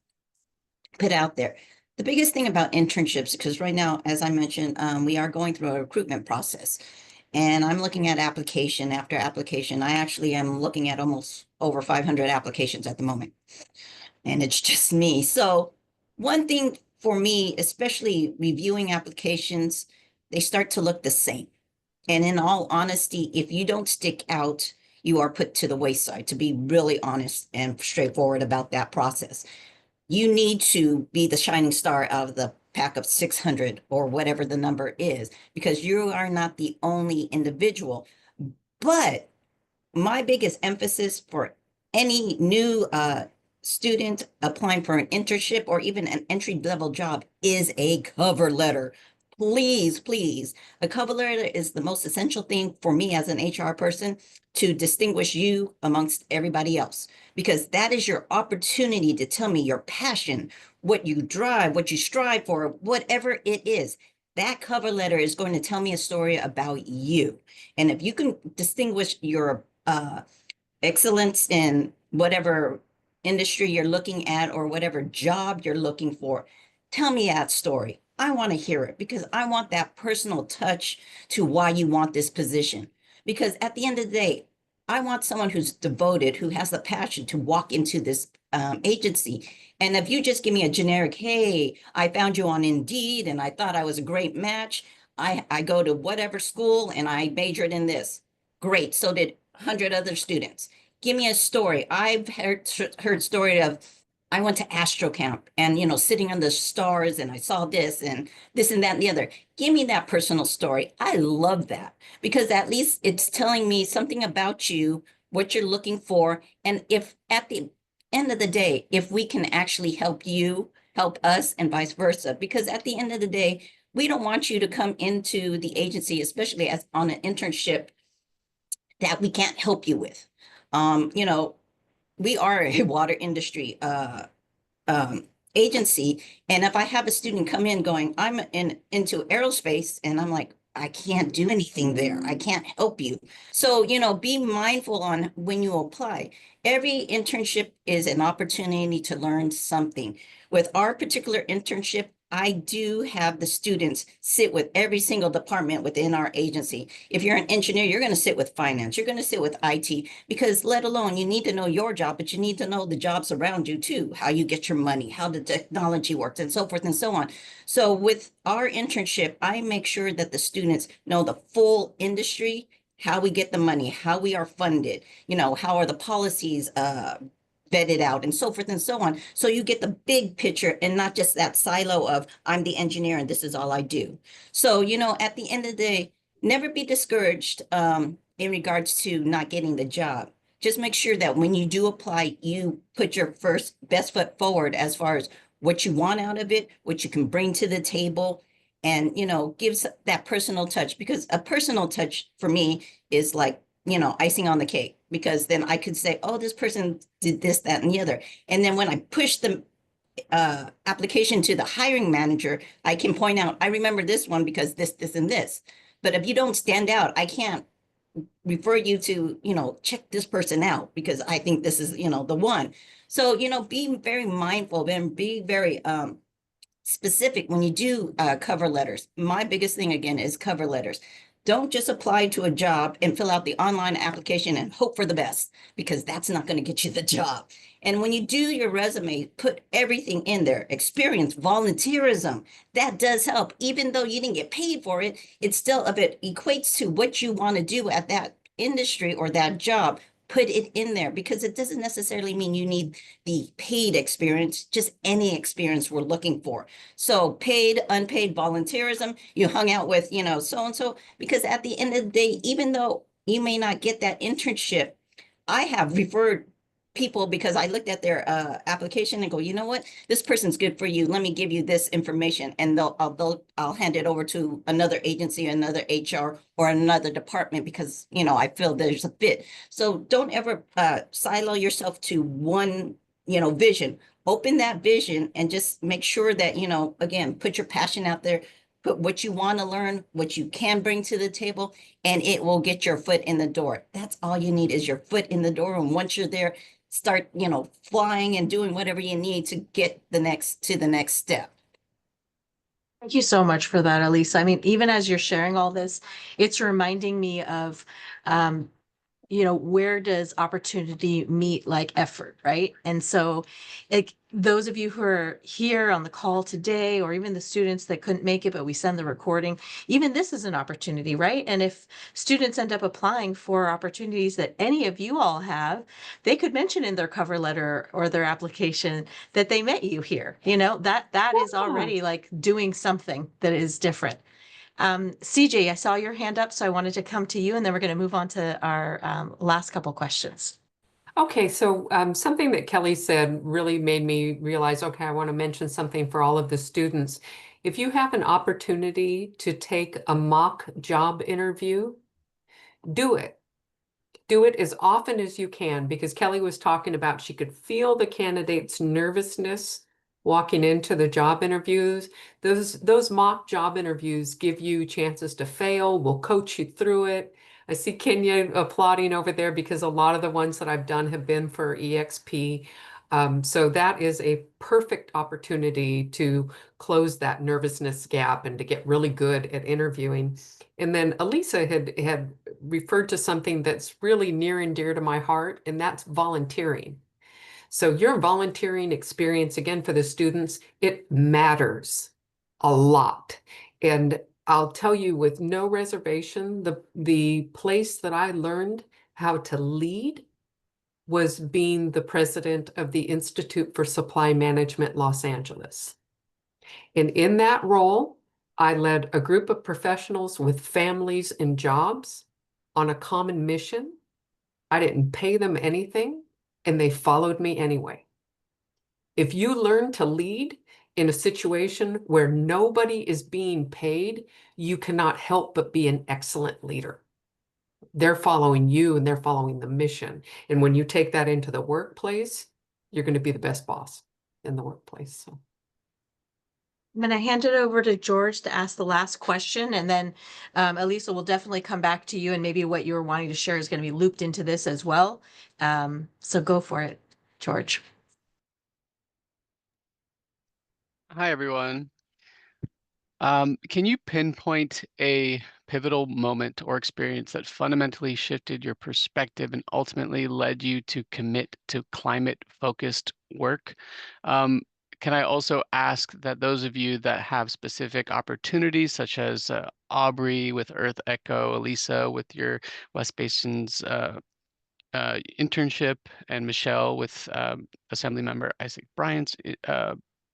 put out there the biggest thing about internships, because right now, as I mentioned, we are going through a recruitment process, and I'm looking at application after application. I actually am looking at almost over 500 applications at the moment, and it's just me. So one thing for me, especially reviewing applications, they start to look the same. And in all honesty, if you don't stick out, you are put to the wayside, to be really honest and straightforward about that process. You need to be the shining star of the pack of 600 or whatever the number is, because you are not the only individual. But my biggest emphasis for any new student applying for an internship or even an entry-level job is a cover letter. please, please, a cover letter is the most essential thing for me as an HR person to distinguish you amongst everybody else, because that is your opportunity to tell me your passion, what you drive, what you strive for, whatever it is. That cover letter is going to tell me a story about you. And if you can distinguish your excellence in whatever industry you're looking at or whatever job you're looking for, tell me that story. I want to hear it because I want that personal touch to why you want this position. Because at the end of the day, I want someone who's devoted, who has the passion to walk into this agency. And if you just give me a generic, hey, I found you on Indeed and I thought I was a great match. I go to whatever school and I majored in this. Great. So did 100 other students. Give me a story. I've heard story of, I went to Astro Camp and, you know, sitting on the stars and I saw this and that and the other. Give me that personal story. I love that because at least it's telling me something about you, what you're looking for. And if at the end of the day, if we can actually help you, help us and vice versa, because at the end of the day, we don't want you to come into the agency, especially as on an internship that we can't help you with. You know, we are a water industry agency. And if I have a student come in going, I'm into aerospace, and I'm like, I can't do anything there. I can't help you. So, you know, be mindful on when you apply. Every internship is an opportunity to learn something. With our particular internship, I do have the students sit with every single department within our agency. If you're an engineer, you're going to sit with finance, you're going to sit with IT, because let alone you need to know your job, but you need to know the jobs around you too, how you get your money, how the technology works, and so forth and so on. So with our internship, I make sure that the students know the full industry, how we get the money, how we are funded, you know, how are the policies vetted out and so forth and so on. So you get the big picture and not just that silo of I'm the engineer and this is all I do. So, you know, at the end of the day, never be discouraged in regards to not getting the job. Just make sure that when you do apply, you put your best foot forward as far as what you want out of it, what you can bring to the table, and, you know, gives that personal touch, because a personal touch for me is like, you know, icing on the cake, because then I could say, oh, this person did this, that, and the other. And then when I push the application to the hiring manager, I can point out, I remember this one because this, and this. But if you don't stand out, I can't refer you to, you know, check this person out because I think this is, you know, the one. So, you know, be very mindful and be very specific when you do cover letters. My biggest thing, again, is cover letters. Don't just apply to a job and fill out the online application and hope for the best, because that's not going to get you the job. And when you do your resume, put everything in there. Experience, volunteerism, that does help. Even though you didn't get paid for it, it's still, if it equates to what you want to do at that industry or that job, put it in there, because it doesn't necessarily mean you need the paid experience, just any experience we're looking for. So paid, unpaid volunteerism, you hung out with, you know, so-and-so, because at the end of the day, even though you may not get that internship, I have referred people because I looked at their application and go, you know what, this person's good for you. Let me give you this information, and I'll hand it over to another agency, another HR, or another department, because, you know, I feel there's a fit. So don't ever silo yourself to one, you know, vision. Open that vision and just make sure that, you know, again, put your passion out there. Put what you want to learn, what you can bring to the table, and it will get your foot in the door. That's all you need, is your foot in the door. And once you're there, start, you know, flying and doing whatever you need to get to the next step. Thank you so much for that, Elisa. I mean, even as you're sharing all this, it's reminding me of, you know, where does opportunity meet like effort, right? And so those of you who are here on the call today, or even the students that couldn't make it, but we send the recording, even this is an opportunity, right? And if students end up applying for opportunities that any of you all have, they could mention in their cover letter or their application that they met you here. You know, that is already like doing something that is different. CJ, I saw your hand up, so I wanted to come to you, and then we're going to move on to our last couple questions. Okay, so something that Kelly said really made me realize, okay, I want to mention something for all of the students. If you have an opportunity to take a mock job interview, do it. Do it as often as you can, because Kelly was talking about she could feel the candidate's nervousness walking into the job interviews. Those mock job interviews give you chances to fail. We'll coach you through it. I see Kenya applauding over there because a lot of the ones that I've done have been for EXP. So that is a perfect opportunity to close that nervousness gap and to get really good at interviewing. And then Elisa had referred to something that's really near and dear to my heart, and that's volunteering. So your volunteering experience, again, for the students, it matters a lot. And I'll tell you with no reservation, the place that I learned how to lead was being the president of the Institute for Supply Management Los Angeles. And in that role, I led a group of professionals with families and jobs on a common mission. I didn't pay them anything, and they followed me anyway. If you learn to lead in a situation where nobody is being paid, you cannot help but be an excellent leader. They're following you and they're following the mission. And when you take that into the workplace, you're going to be the best boss in the workplace. So. I'm going to hand it over to George to ask the last question, and then Elisa will definitely come back to you, and maybe what you were wanting to share is going to be looped into this as well. So go for it, George. Hi, everyone. Can you pinpoint a pivotal moment or experience that fundamentally shifted your perspective and ultimately led you to commit to climate-focused work? Can I also ask that those of you that have specific opportunities, such as Aubrey with Earth Echo, Elisa with your West Basin's internship, and Michelle with Assemblymember Isaac Bryant's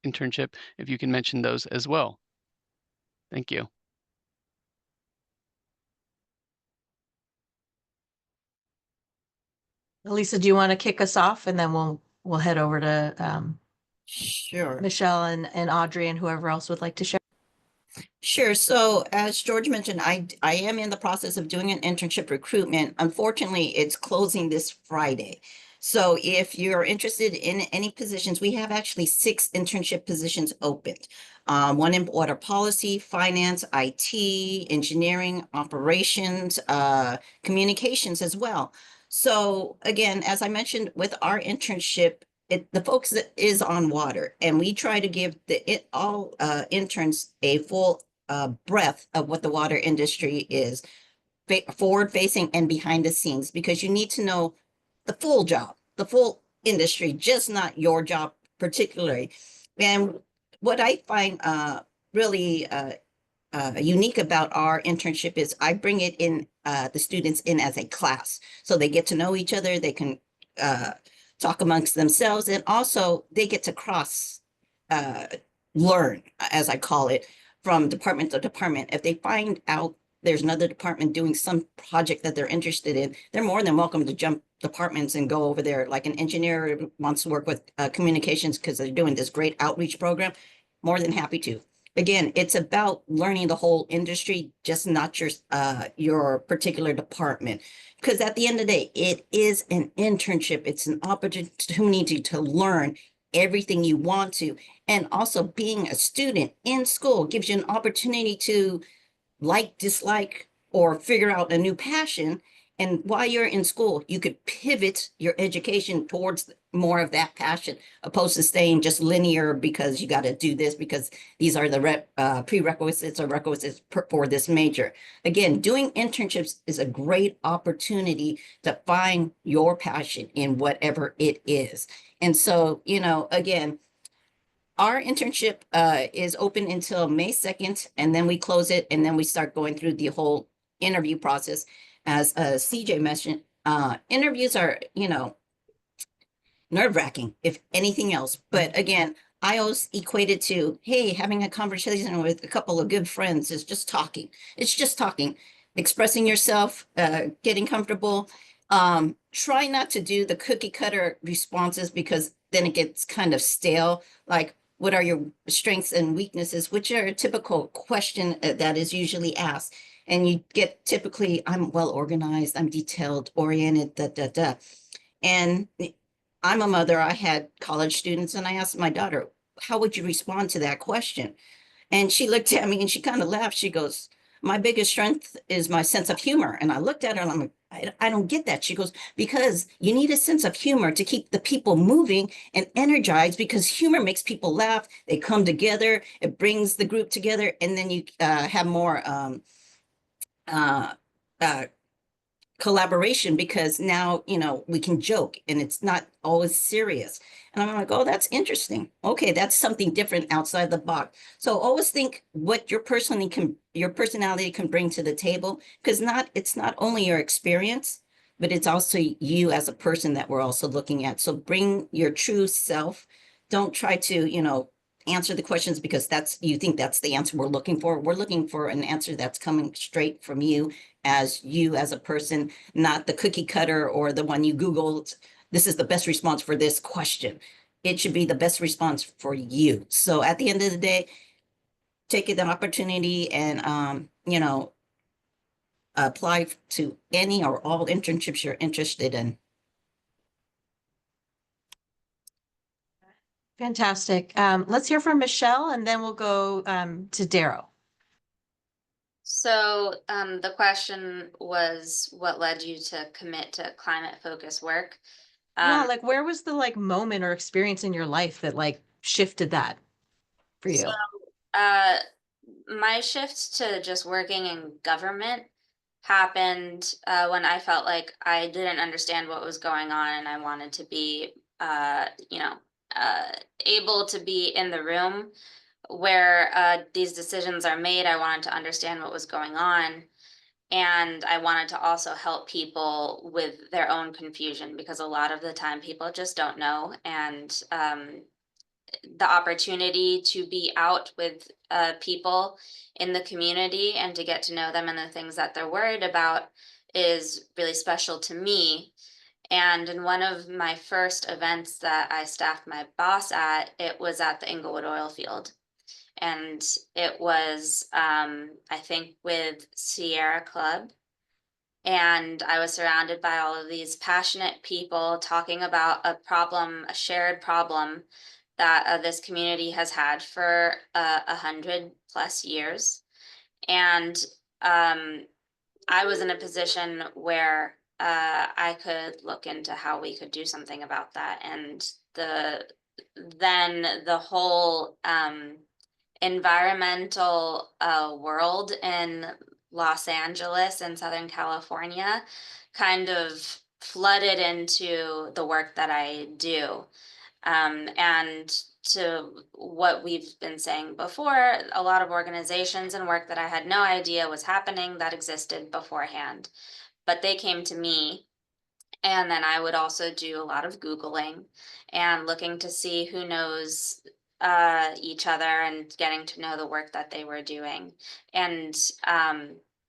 internship, if you can mention those as well. Thank you. Elisa, do you want to kick us off, and then we'll head over to Sure. Michelle and Audrey and whoever else would like to share. Sure. So as George mentioned, I am in the process of doing an internship recruitment. Unfortunately, it's closing this Friday. So if you're interested in any positions, we have actually 6 internship positions opened. One in water policy, finance, IT, engineering, operations, communications as well. So again, as I mentioned with our internship, the focus is on water, and we try to give all interns a full breadth of what the water industry is, forward facing and behind the scenes, because you need to know the full job, the full industry, just not your job particularly. And what I find really unique about our internship is I bring it in, the students in as a class, so they get to know each other, they can talk amongst themselves, and also they get to cross learn, as I call it, from department to department. If they find out there's another department doing some project that they're interested in, they're more than welcome to jump departments and go over there. Like an engineer wants to work with communications because they're doing this great outreach program, more than happy to. Again, it's about learning the whole industry, just not your particular department. Because at the end of the day, it is an internship. It's an opportunity to learn everything you want to. And also being a student in school gives you an opportunity to like, dislike, or figure out a new passion. And while you're in school, you could pivot your education towards more of that passion, opposed to staying just linear because you got to do this because these are the prerequisites or requisites for this major. Again, doing internships is a great opportunity to find your passion in whatever it is. And so, again, our internship is open until May 2nd, and then we close it, and then we start going through the whole interview process. As CJ mentioned, interviews are, nerve-wracking, if anything else. But again, I always equate it to, hey, having a conversation with a couple of good friends is just talking. It's just talking, expressing yourself, getting comfortable. Try not to do the cookie cutter responses, because then it gets kind of stale. Like, what are your strengths and weaknesses, which are a typical question that is usually asked. And you get typically, I'm well organized, I'm detailed oriented, And I'm a mother, I had college students, and I asked my daughter, how would you respond to that question? And she looked at me and she kind of laughed. She goes, my biggest strength is my sense of humor. And I looked at her and I'm like, I don't get that. She goes, because you need a sense of humor to keep the people moving and energized, because humor makes people laugh. They come together. It brings the group together. And then you have more uh, collaboration, because now, you know, we can joke and it's not always serious. And I'm like, oh, that's interesting. Okay, that's something different outside the box. So always think what your personality can bring to the table, because it's not only your experience, but it's also you as a person that we're also looking at. So bring your true self. Don't try to, you know, answer the questions because you think that's the answer we're looking for. We're looking for an answer that's coming straight from you as a person, not the cookie cutter or the one you Googled. This is the best response for this question. It should be the best response for you. So at the end of the day, take the opportunity and, you know, apply to any or all internships you're interested in. Fantastic. Let's hear from Michelle and then we'll go to Darrow. So the question was, what led you to commit to climate focused work? Yeah, like where was the like moment or experience in your life that like shifted that for you? So my shift to just working in government happened when I felt like I didn't understand what was going on, and I wanted to be, able to be in the room where these decisions are made. I wanted to understand what was going on. And I wanted to also help people with their own confusion, because a lot of the time people just don't know. And the opportunity to be out with people in the community and to get to know them and the things that they're worried about is really special to me. And in one of my first events that I staffed my boss at, it was at the Inglewood oil field. And it was, I think, with Sierra Club. And I was surrounded by all of these passionate people talking about a shared problem that this community has had for 100+ years. And I was in a position where I could look into how we could do something about that. And then the whole environmental world in Los Angeles and Southern California kind of flooded into the work that I do. And to what we've been saying before, a lot of organizations and work that I had no idea was happening that existed beforehand, but they came to me. And then I would also do a lot of Googling and looking to see who knows each other and getting to know the work that they were doing. And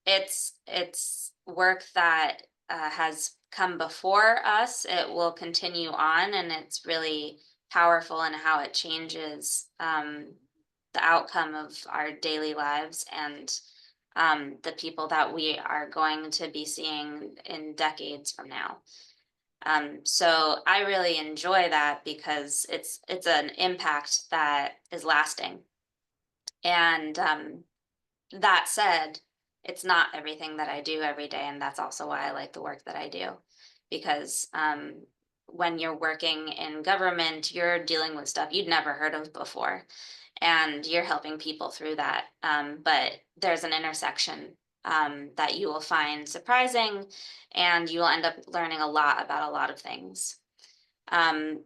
it's work that has come before us. It will continue on, and it's really powerful in how it changes the outcome of our daily lives and the people that we are going to be seeing in decades from now. So I really enjoy that because it's an impact that is lasting. And that said, it's not everything that I do every day, and that's also why I like the work that I do, because when you're working in government, you're dealing with stuff you'd never heard of before, and you're helping people through that. But there's an intersection that you will find surprising, and you will end up learning a lot about a lot of things.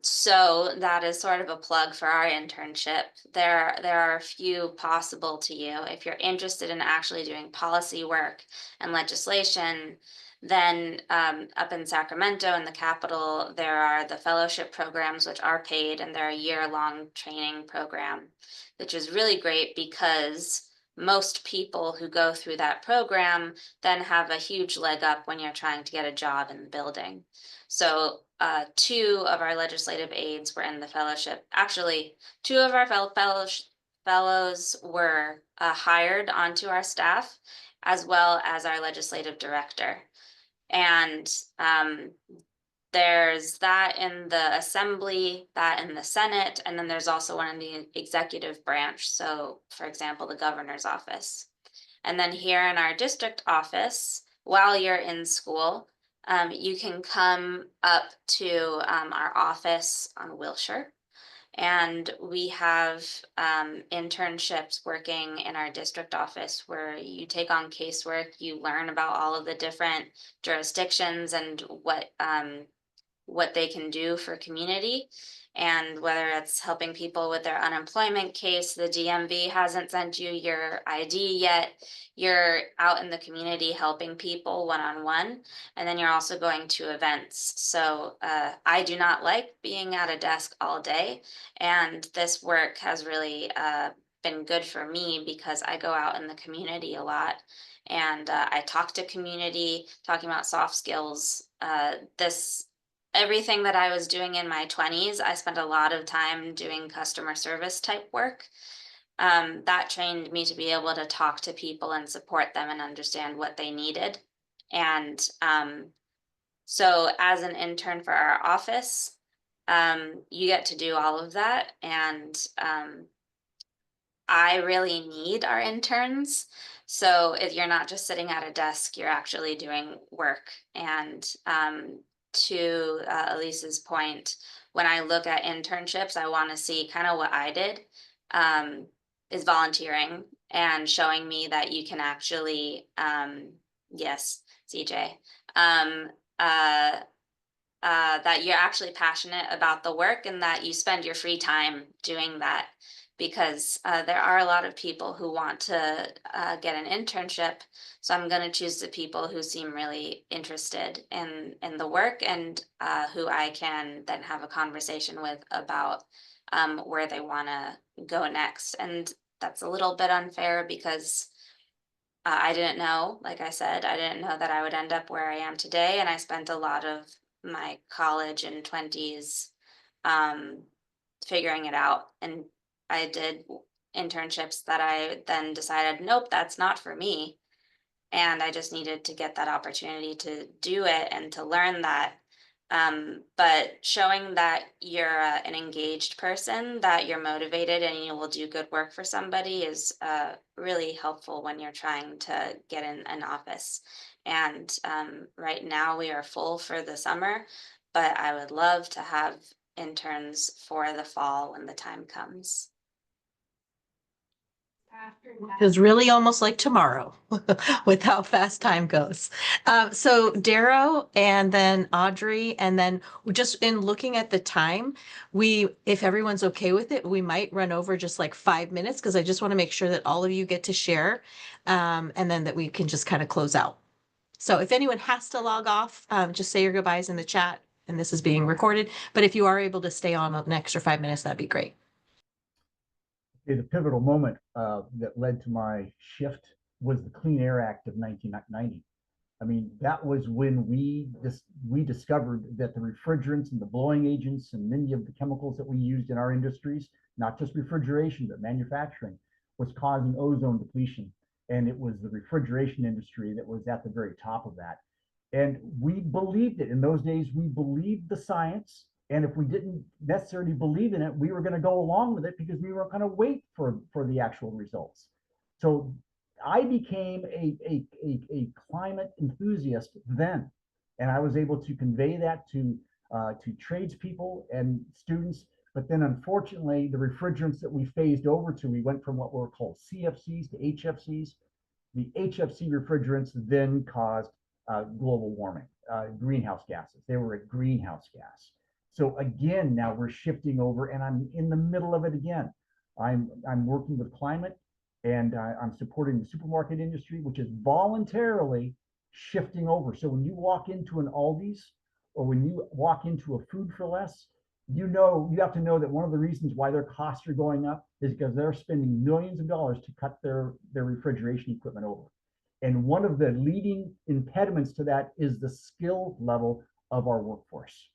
So that is sort of a plug for our internship. There are a few possible to you. If you're interested in actually doing policy work and legislation, then up in Sacramento in the capital, there are the fellowship programs, which are paid, and they're a year-long training program, which is really great because most people who go through that program then have a huge leg up when you're trying to get a job in the building. So two of our legislative aides were in the fellowship. Actually, two of our fellows were hired onto our staff, as well as our legislative director. And there's that in the Assembly, that in the Senate, and then there's also one in the executive branch. So, for example, the governor's office. And then here in our district office, while you're in school, you can come up to our office on Wilshire. And we have internships working in our district office where you take on casework, you learn about all of the different jurisdictions and what they can do for community. And whether it's helping people with their unemployment case, the DMV hasn't sent you your ID yet, you're out in the community helping people one-on-one, and then you're also going to events. So I do not like being at a desk all day, and this work has really been good for me because I go out in the community a lot, and I talk to community, talking about soft skills. Everything that I was doing in my 20s, I spent a lot of time doing customer service type work. That trained me to be able to talk to people and support them and understand what they needed. And so as an intern for our office, you get to do all of that. And I really need our interns. So if you're not just sitting at a desk, you're actually doing work. And to Elise's point, when I look at internships, I want to see kind of what I did is volunteering and showing me that you can actually, yes, CJ, that you're actually passionate about the work and that you spend your free time doing that. Because there are a lot of people who want to get an internship. So I'm going to choose the people who seem really interested in the work and who I can then have a conversation with about where they want to go next. And that's a little bit unfair because I didn't know, like I said, I didn't know that I would end up where I am today. And I spent a lot of my college and 20s figuring it out. And I did internships that I then decided, nope, that's not for me. And I just needed to get that opportunity to do it and to learn that. But showing that you're an engaged person, that you're motivated and you will do good work for somebody is really helpful when you're trying to get in an office. And right now we are full for the summer, but I would love to have interns for the fall when the time comes. It's really almost like tomorrow with how fast time goes. So Darrow and then Audrey, and then just in looking at the time, if everyone's okay with it, we might run over just like 5 minutes because I just want to make sure that all of you get to share and then that we can just kind of close out. So if anyone has to log off, just say your goodbyes in the chat and this is being recorded. But if you are able to stay on an extra 5 minutes, that'd be great. The pivotal moment that led to my shift was the Clean Air Act of 1990. I mean, that was when we discovered that the refrigerants and the blowing agents and many of the chemicals that we used in our industries, not just refrigeration, but manufacturing, was causing ozone depletion. And it was the refrigeration industry that was at the very top of that. And we believed it. In those days, we believed the science. And if we didn't necessarily believe in it, we were going to go along with it because we were going to wait for the actual results. So I became a climate enthusiast then, and I was able to convey that to tradespeople and students. But then, unfortunately, the refrigerants that we phased over to, we went from what were called CFCs to HFCs. The HFC refrigerants then caused global warming, greenhouse gases. They were a greenhouse gas. So again, now we're shifting over, and I'm in the middle of it again. I'm working with climate, and I'm supporting the supermarket industry, which is voluntarily shifting over. So when you walk into an Aldi's or when you walk into a Food for Less, you have to know that one of the reasons why their costs are going up is because they're spending millions of dollars to cut their refrigeration equipment over. And one of the leading impediments to that is the skill level of our workforce.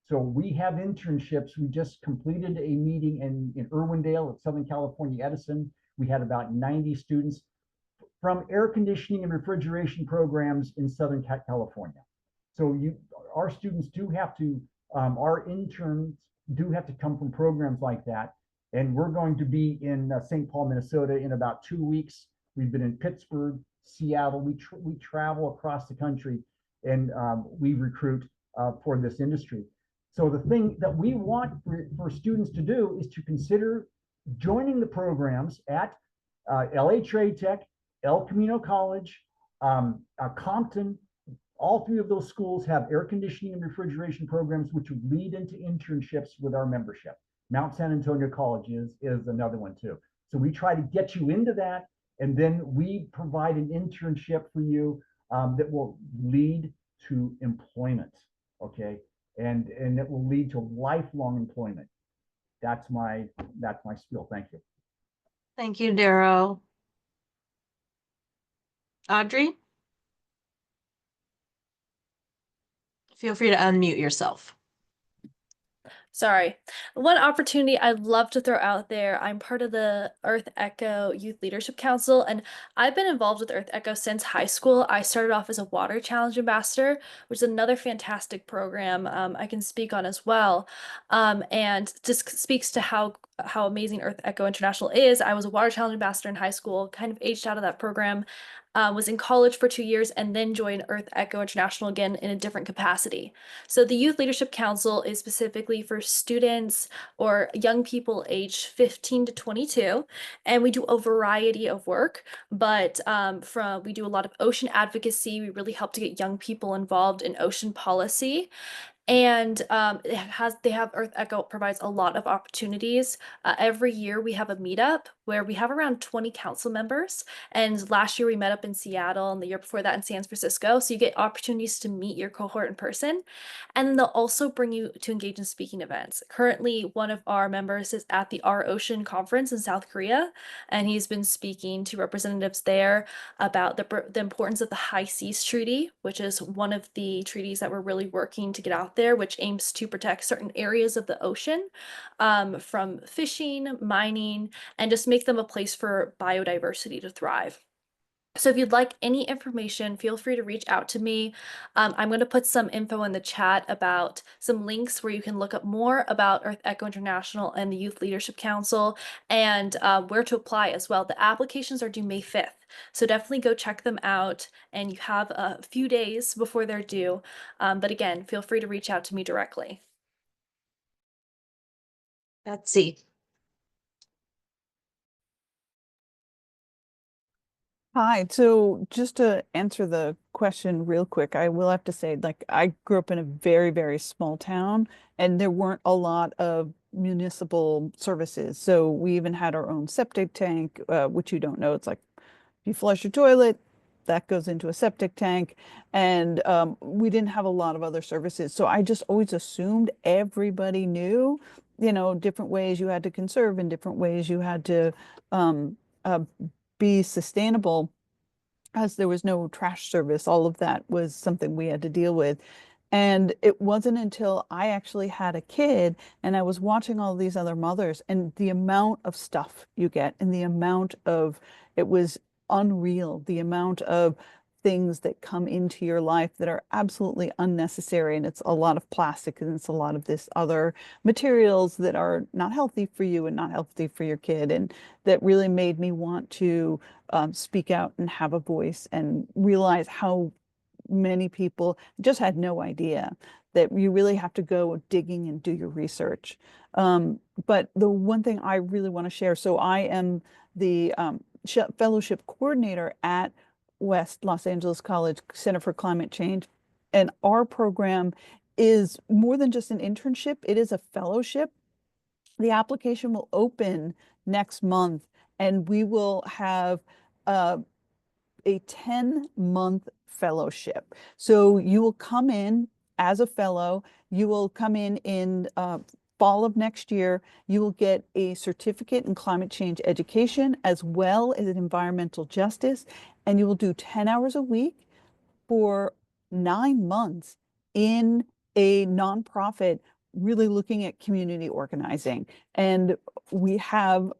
So we have internships. We just completed a meeting in Irwindale at Southern California Edison. We had about 90 students from air conditioning and refrigeration programs in Southern California. So our students do have to, our interns do have to come from programs like that. And we're going to be in St. Paul, Minnesota in about 2 weeks. We've been in Pittsburgh, Seattle. We travel across the country and we recruit for this industry. So the thing that we want for students to do is to consider joining the programs at LA Trade Tech, El Camino College, Compton. All three of those schools have air conditioning and refrigeration programs, which would lead into internships with our membership. Mount San Antonio College is another one too. So we try to get you into that, and then we provide an internship for you that will lead to employment, okay? And it will lead to lifelong employment. That's my spiel. Thank you. Thank you, Darrow. Audrey? Feel free to unmute yourself. Sorry. One opportunity I'd love to throw out there, I'm part of the Earth Echo Youth Leadership Council, and I've been involved with Earth Echo since high school. I started off as a Water Challenge Ambassador, which is another fantastic program I can speak on as well. And just speaks to how amazing Earth Echo International is. I was a Water Challenge Ambassador in high school, kind of aged out of that program. Was in college for 2 years and then joined Earth Echo International again in a different capacity. So the Youth Leadership Council is specifically for students or young people aged 15 to 22, and we do a variety of work, but we do a lot of ocean advocacy. We really help to get young people involved in ocean policy. And they have Earth Echo provides a lot of opportunities. Every year we have a meetup where we have around 20 council members. And last year we met up in Seattle, and the year before that in San Francisco. So you get opportunities to meet your cohort in person. And then they'll also bring you to engage in speaking events. Currently, one of our members is at the Our Ocean Conference in South Korea, and he's been speaking to representatives there about the importance of the High Seas Treaty, which is one of the treaties that we're really working to get out there, which aims to protect certain areas of the ocean from fishing, mining, and just make them a place for biodiversity to thrive. So if you'd like any information, feel free to reach out to me. I'm going to put some info in the chat about some links where you can look up more about Earth Echo International and the Youth Leadership Council, and where to apply as well. The applications are due May 5th. So definitely go check them out, and you have a few days before they're due. But again, feel free to reach out to me directly. Betsy. Hi, so just to answer the question real quick, I will have to say, like, I grew up in a very, very small town, and there weren't a lot of municipal services. So we even had our own septic tank, which you don't know. It's like you flush your toilet, that goes into a septic tank, and we didn't have a lot of other services. So I just always assumed everybody knew, different ways you had to conserve and different ways you had to be sustainable, as there was no trash service. All of that was something we had to deal with. And it wasn't until I actually had a kid and I was watching all these other mothers and the amount of stuff you get and the amount of, it was unreal, the amount of things that come into your life that are absolutely unnecessary. And it's a lot of plastic, and it's a lot of this other materials that are not healthy for you and not healthy for your kid. And that really made me want to speak out and have a voice and realize how many people just had no idea that you really have to go digging and do your research. But the one thing I really want to share, so I am the fellowship coordinator at West Los Angeles College Center for Climate Change. And our program is more than just an internship, it is a fellowship. The application will open next month, and we will have a 10-month fellowship. So you will come in as a fellow, you will come in fall of next year. You will get a certificate in climate change education as well as in environmental justice, and you will do 10 hours a week for 9 months in a nonprofit really looking at community organizing. And we have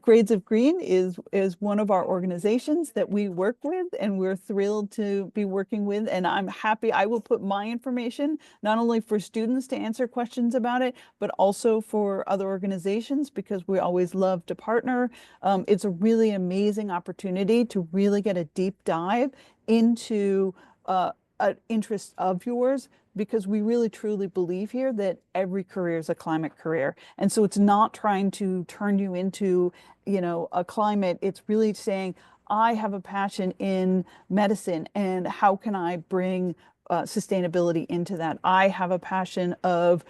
Grades of Green is one of our organizations that we work with, and we're thrilled to be working with. And I'm happy, I will put my information not only for students to answer questions about it, but also for other organizations, because we always love to partner. It's a really amazing opportunity to really get a deep dive into an interest of yours, because we really truly believe here that every career is a climate career. And so it's not trying to turn you into, a climate. It's really saying, I have a passion in medicine, and how can I bring sustainability into that? I have a passion of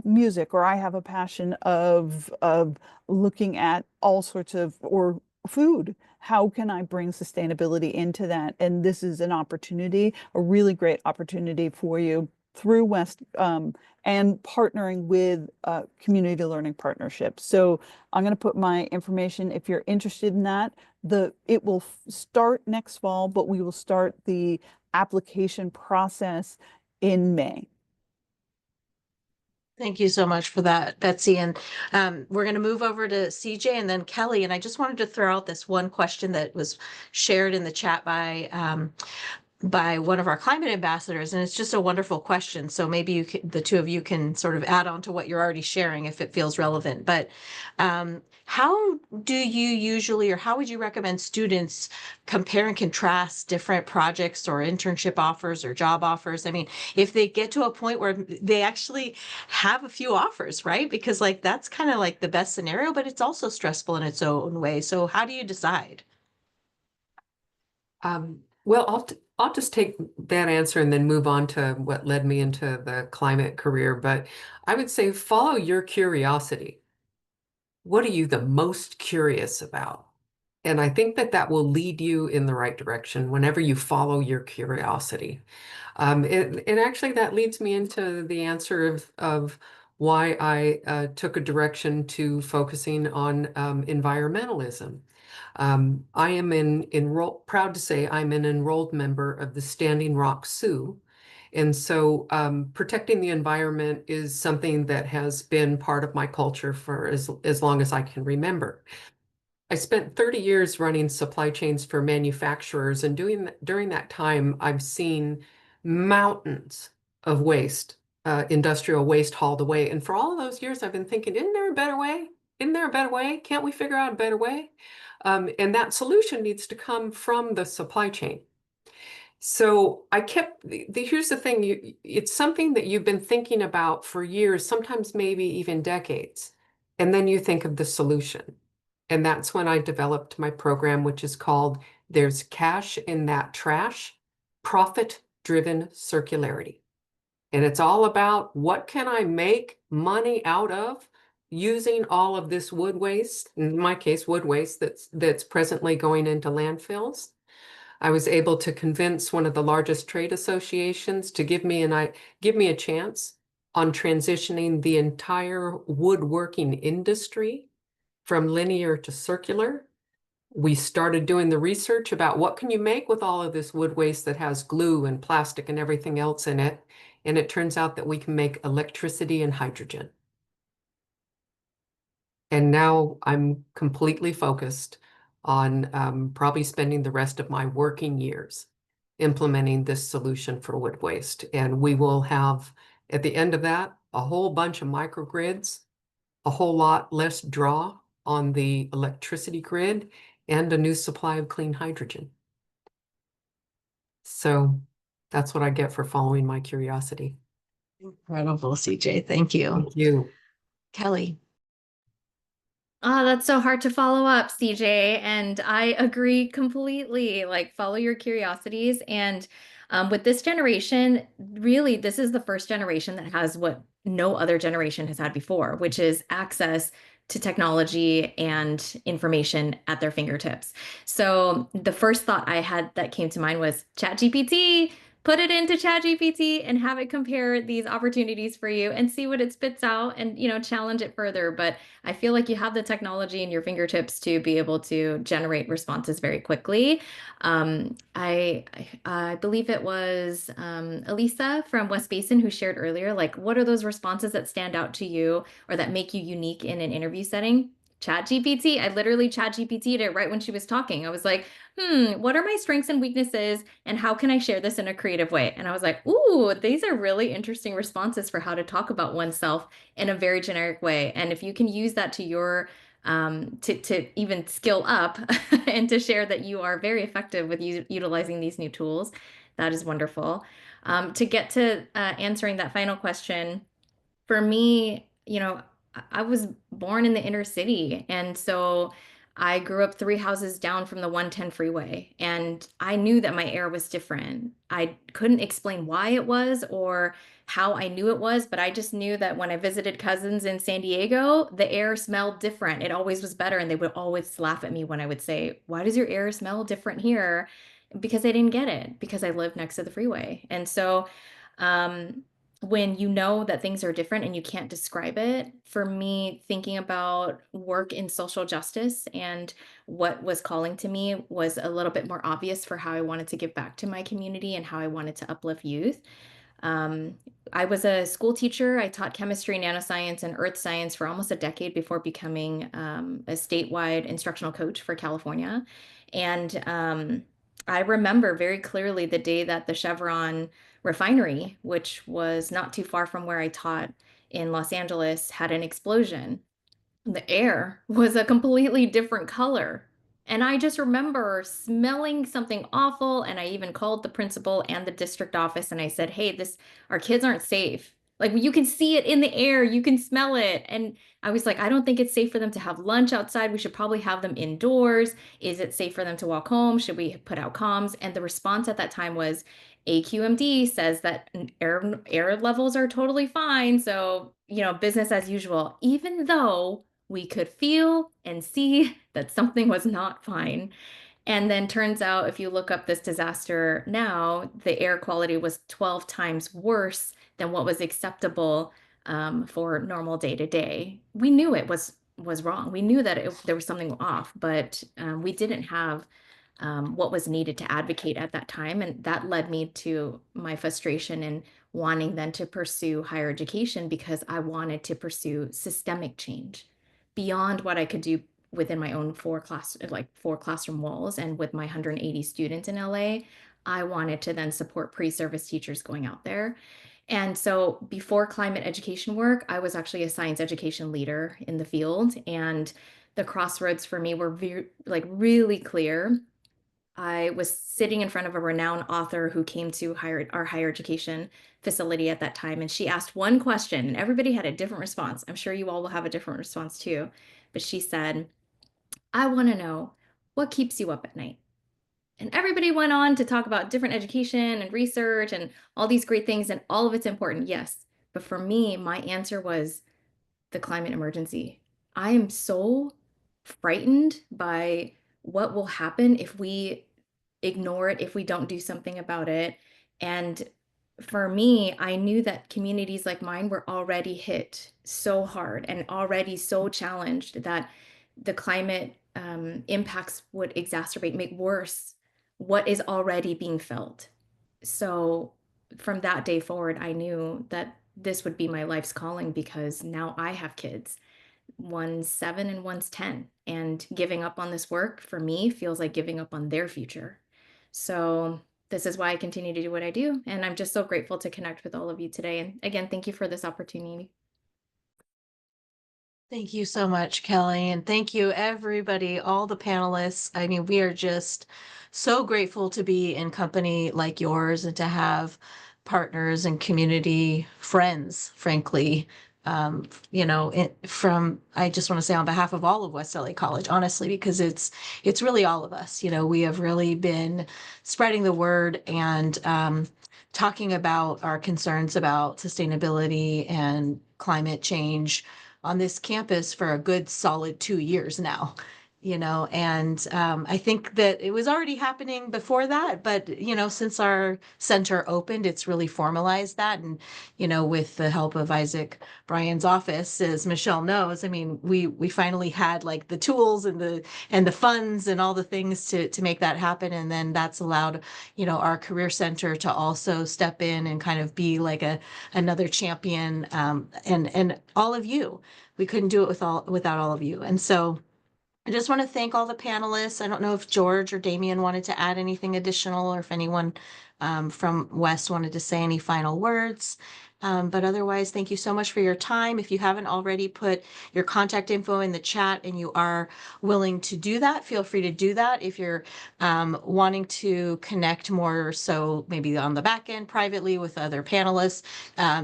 music, or I have a passion of looking at all sorts of, or food. How can I bring sustainability into that? And this is an opportunity, a really great opportunity for you through West and partnering with community learning partnerships. So I'm going to put my information if you're interested in that. It will start next fall, but we will start the application process in May. Thank you so much for that, Betsy. And we're going to move over to CJ and then Kelly. And I just wanted to throw out this one question that was shared in the chat by one of our climate ambassadors, and it's just a wonderful question. So maybe the two of you can sort of add on to what you're already sharing if it feels relevant. But how do you usually, or how would you recommend students compare and contrast different projects or internship offers or job offers? I mean, if they get to a point where they actually have a few offers, right? Because like that's kind of like the best scenario, but it's also stressful in its own way. So how do you decide? Well, I'll just take that answer and then move on to what led me into the climate career. But I would say follow your curiosity. What are you the most curious about? And I think that will lead you in the right direction whenever you follow your curiosity. And actually that leads me into the answer of why I took a direction to focusing on environmentalism. I am proud to say I'm an enrolled member of the Standing Rock Sioux. And so protecting the environment is something that has been part of my culture for as long as I can remember. I spent 30 years running supply chains for manufacturers, and during that time, I've seen mountains of waste, industrial waste hauled away. And for all of those years, I've been thinking, isn't there a better way? Isn't there a better way? Can't we figure out a better way? And that solution needs to come from the supply chain. So here's the thing, it's something that you've been thinking about for years, sometimes maybe even decades, and then you think of the solution. And that's when I developed my program, which is called There's Cash in That Trash, Profit-Driven Circularity. And it's all about what can I make money out of using all of this wood waste, in my case, wood waste that's presently going into landfills. I was able to convince one of the largest trade associations to give me a chance on transitioning the entire woodworking industry from linear to circular. We started doing the research about what can you make with all of this wood waste that has glue and plastic and everything else in it. And it turns out that we can make electricity and hydrogen. And now I'm completely focused on probably spending the rest of my working years implementing this solution for wood waste. And we will have, at the end of that, a whole bunch of microgrids, a whole lot less draw on the electricity grid, and a new supply of clean hydrogen. So that's what I get for following my curiosity. Incredible, CJ. Thank you. Thank you. Kelly. Oh, that's so hard to follow up, CJ. And I agree completely. Like, follow your curiosities. And with this generation, really, this is the first generation that has what no other generation has had before, which is access to technology and information at their fingertips. So the first thought I had that came to mind was ChatGPT. put it into ChatGPT and have it compare these opportunities for you and see what it spits out and, challenge it further. But I feel like you have the technology in your fingertips to be able to generate responses very quickly. I believe it was Elisa from West Basin who shared earlier, like, what are those responses that stand out to you or that make you unique in an interview setting? ChatGPT. I literally ChatGPT'd it right when she was talking. I was like, what are my strengths and weaknesses, and how can I share this in a creative way? And I was like, ooh, these are really interesting responses for how to talk about oneself in a very generic way. And if you can use that to your to even skill up and to share that you are very effective with utilizing these new tools, that is wonderful. To get to answering that final question, for me, I was born in the inner city. And so I grew up 3 houses down from the 110 freeway. And I knew that my air was different. I couldn't explain why it was or how I knew it was, but I just knew that when I visited cousins in San Diego, the air smelled different. It always was better. And they would always laugh at me when I would say, "Why does your air smell different here?" Because I didn't get it, because I lived next to the freeway. And so, when you know that things are different and you can't describe it, for me, thinking about work in social justice and what was calling to me was a little bit more obvious for how I wanted to give back to my community and how I wanted to uplift youth. Um, I was a school teacher. I taught chemistry, nanoscience, and earth science for almost a decade before becoming a statewide instructional coach for California. And I remember very clearly the day that the Chevron refinery, which was not too far from where I taught in Los Angeles, had an explosion. The air was a completely different color. And I just remember smelling something awful. And I even called the principal and the district office and I said, "Hey, our kids aren't safe. Like, you can see it in the air, you can smell it." And I was like, "I don't think it's safe for them to have lunch outside. We should probably have them indoors. Is it safe for them to walk home? Should we put out comms?" And the response at that time was, "AQMD says that air levels are totally fine. So, business as usual," even though we could feel and see that something was not fine. And then turns out, if you look up this disaster now, the air quality was 12 times worse than what was acceptable for normal day to day. We knew it was wrong. We knew that there was something off, but we didn't have what was needed to advocate at that time. And that led me to my frustration and wanting then to pursue higher education, because I wanted to pursue systemic change beyond what I could do within my own four classroom walls. And with my 180 students in LA, I wanted to then support pre-service teachers going out there. And so before climate education work, I was actually a science education leader in the field. And the crossroads for me were really clear. I was sitting in front of a renowned author who came to our higher education facility at that time. And she asked one question, and everybody had a different response. I'm sure you all will have a different response too. But she said, "I want to know, what keeps you up at night?" And everybody went on to talk about different education and research and all these great things, and all of it's important, yes. But for me, my answer was the climate emergency. I am so frightened by what will happen if we ignore it, if we don't do something about it. And for me, I knew that communities like mine were already hit so hard and already so challenged that the climate impacts would make worse what is already being felt. So from that day forward, I knew that this would be my life's calling, because now I have kids. One's 7 and one's 10. And giving up on this work for me feels like giving up on their future. So this is why I continue to do what I do. And I'm just so grateful to connect with all of you today. And again, thank you for this opportunity. Thank you so much, Kelly. And thank you, everybody, all the panelists. I mean, we are just so grateful to be in company like yours and to have partners and community friends, frankly. I just want to say on behalf of all of West LA College, honestly, because it's really all of us. We have really been spreading the word and talking about our concerns about sustainability and climate change on this campus for a good solid 2 years now. And I think that it was already happening before that, but since our center opened, it's really formalized that. And with the help of Isaac Bryan's office, as Michelle knows, I mean, we finally had like the tools and the funds and all the things to make that happen. And then that's allowed our career center to also step in and kind of be like another champion, and all of you. We couldn't do it without all of you. And so I just want to thank all the panelists. I don't know if George or Damien wanted to add anything additional, or if anyone from West wanted to say any final words. But otherwise, thank you so much for your time. If you haven't already put your contact info in the chat and you are willing to do that, feel free to do that. If you're wanting to connect more, so maybe on the back end privately with other panelists,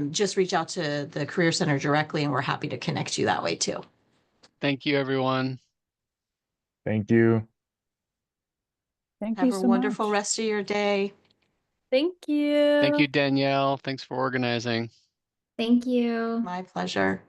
just reach out to the Career Center directly, and we're happy to connect you that way too. Thank you, everyone. Thank you. Thank Have you a so wonderful much. rest of your day. Thank you. Thank you, Danielle. Thanks for organizing. Thank you. My pleasure.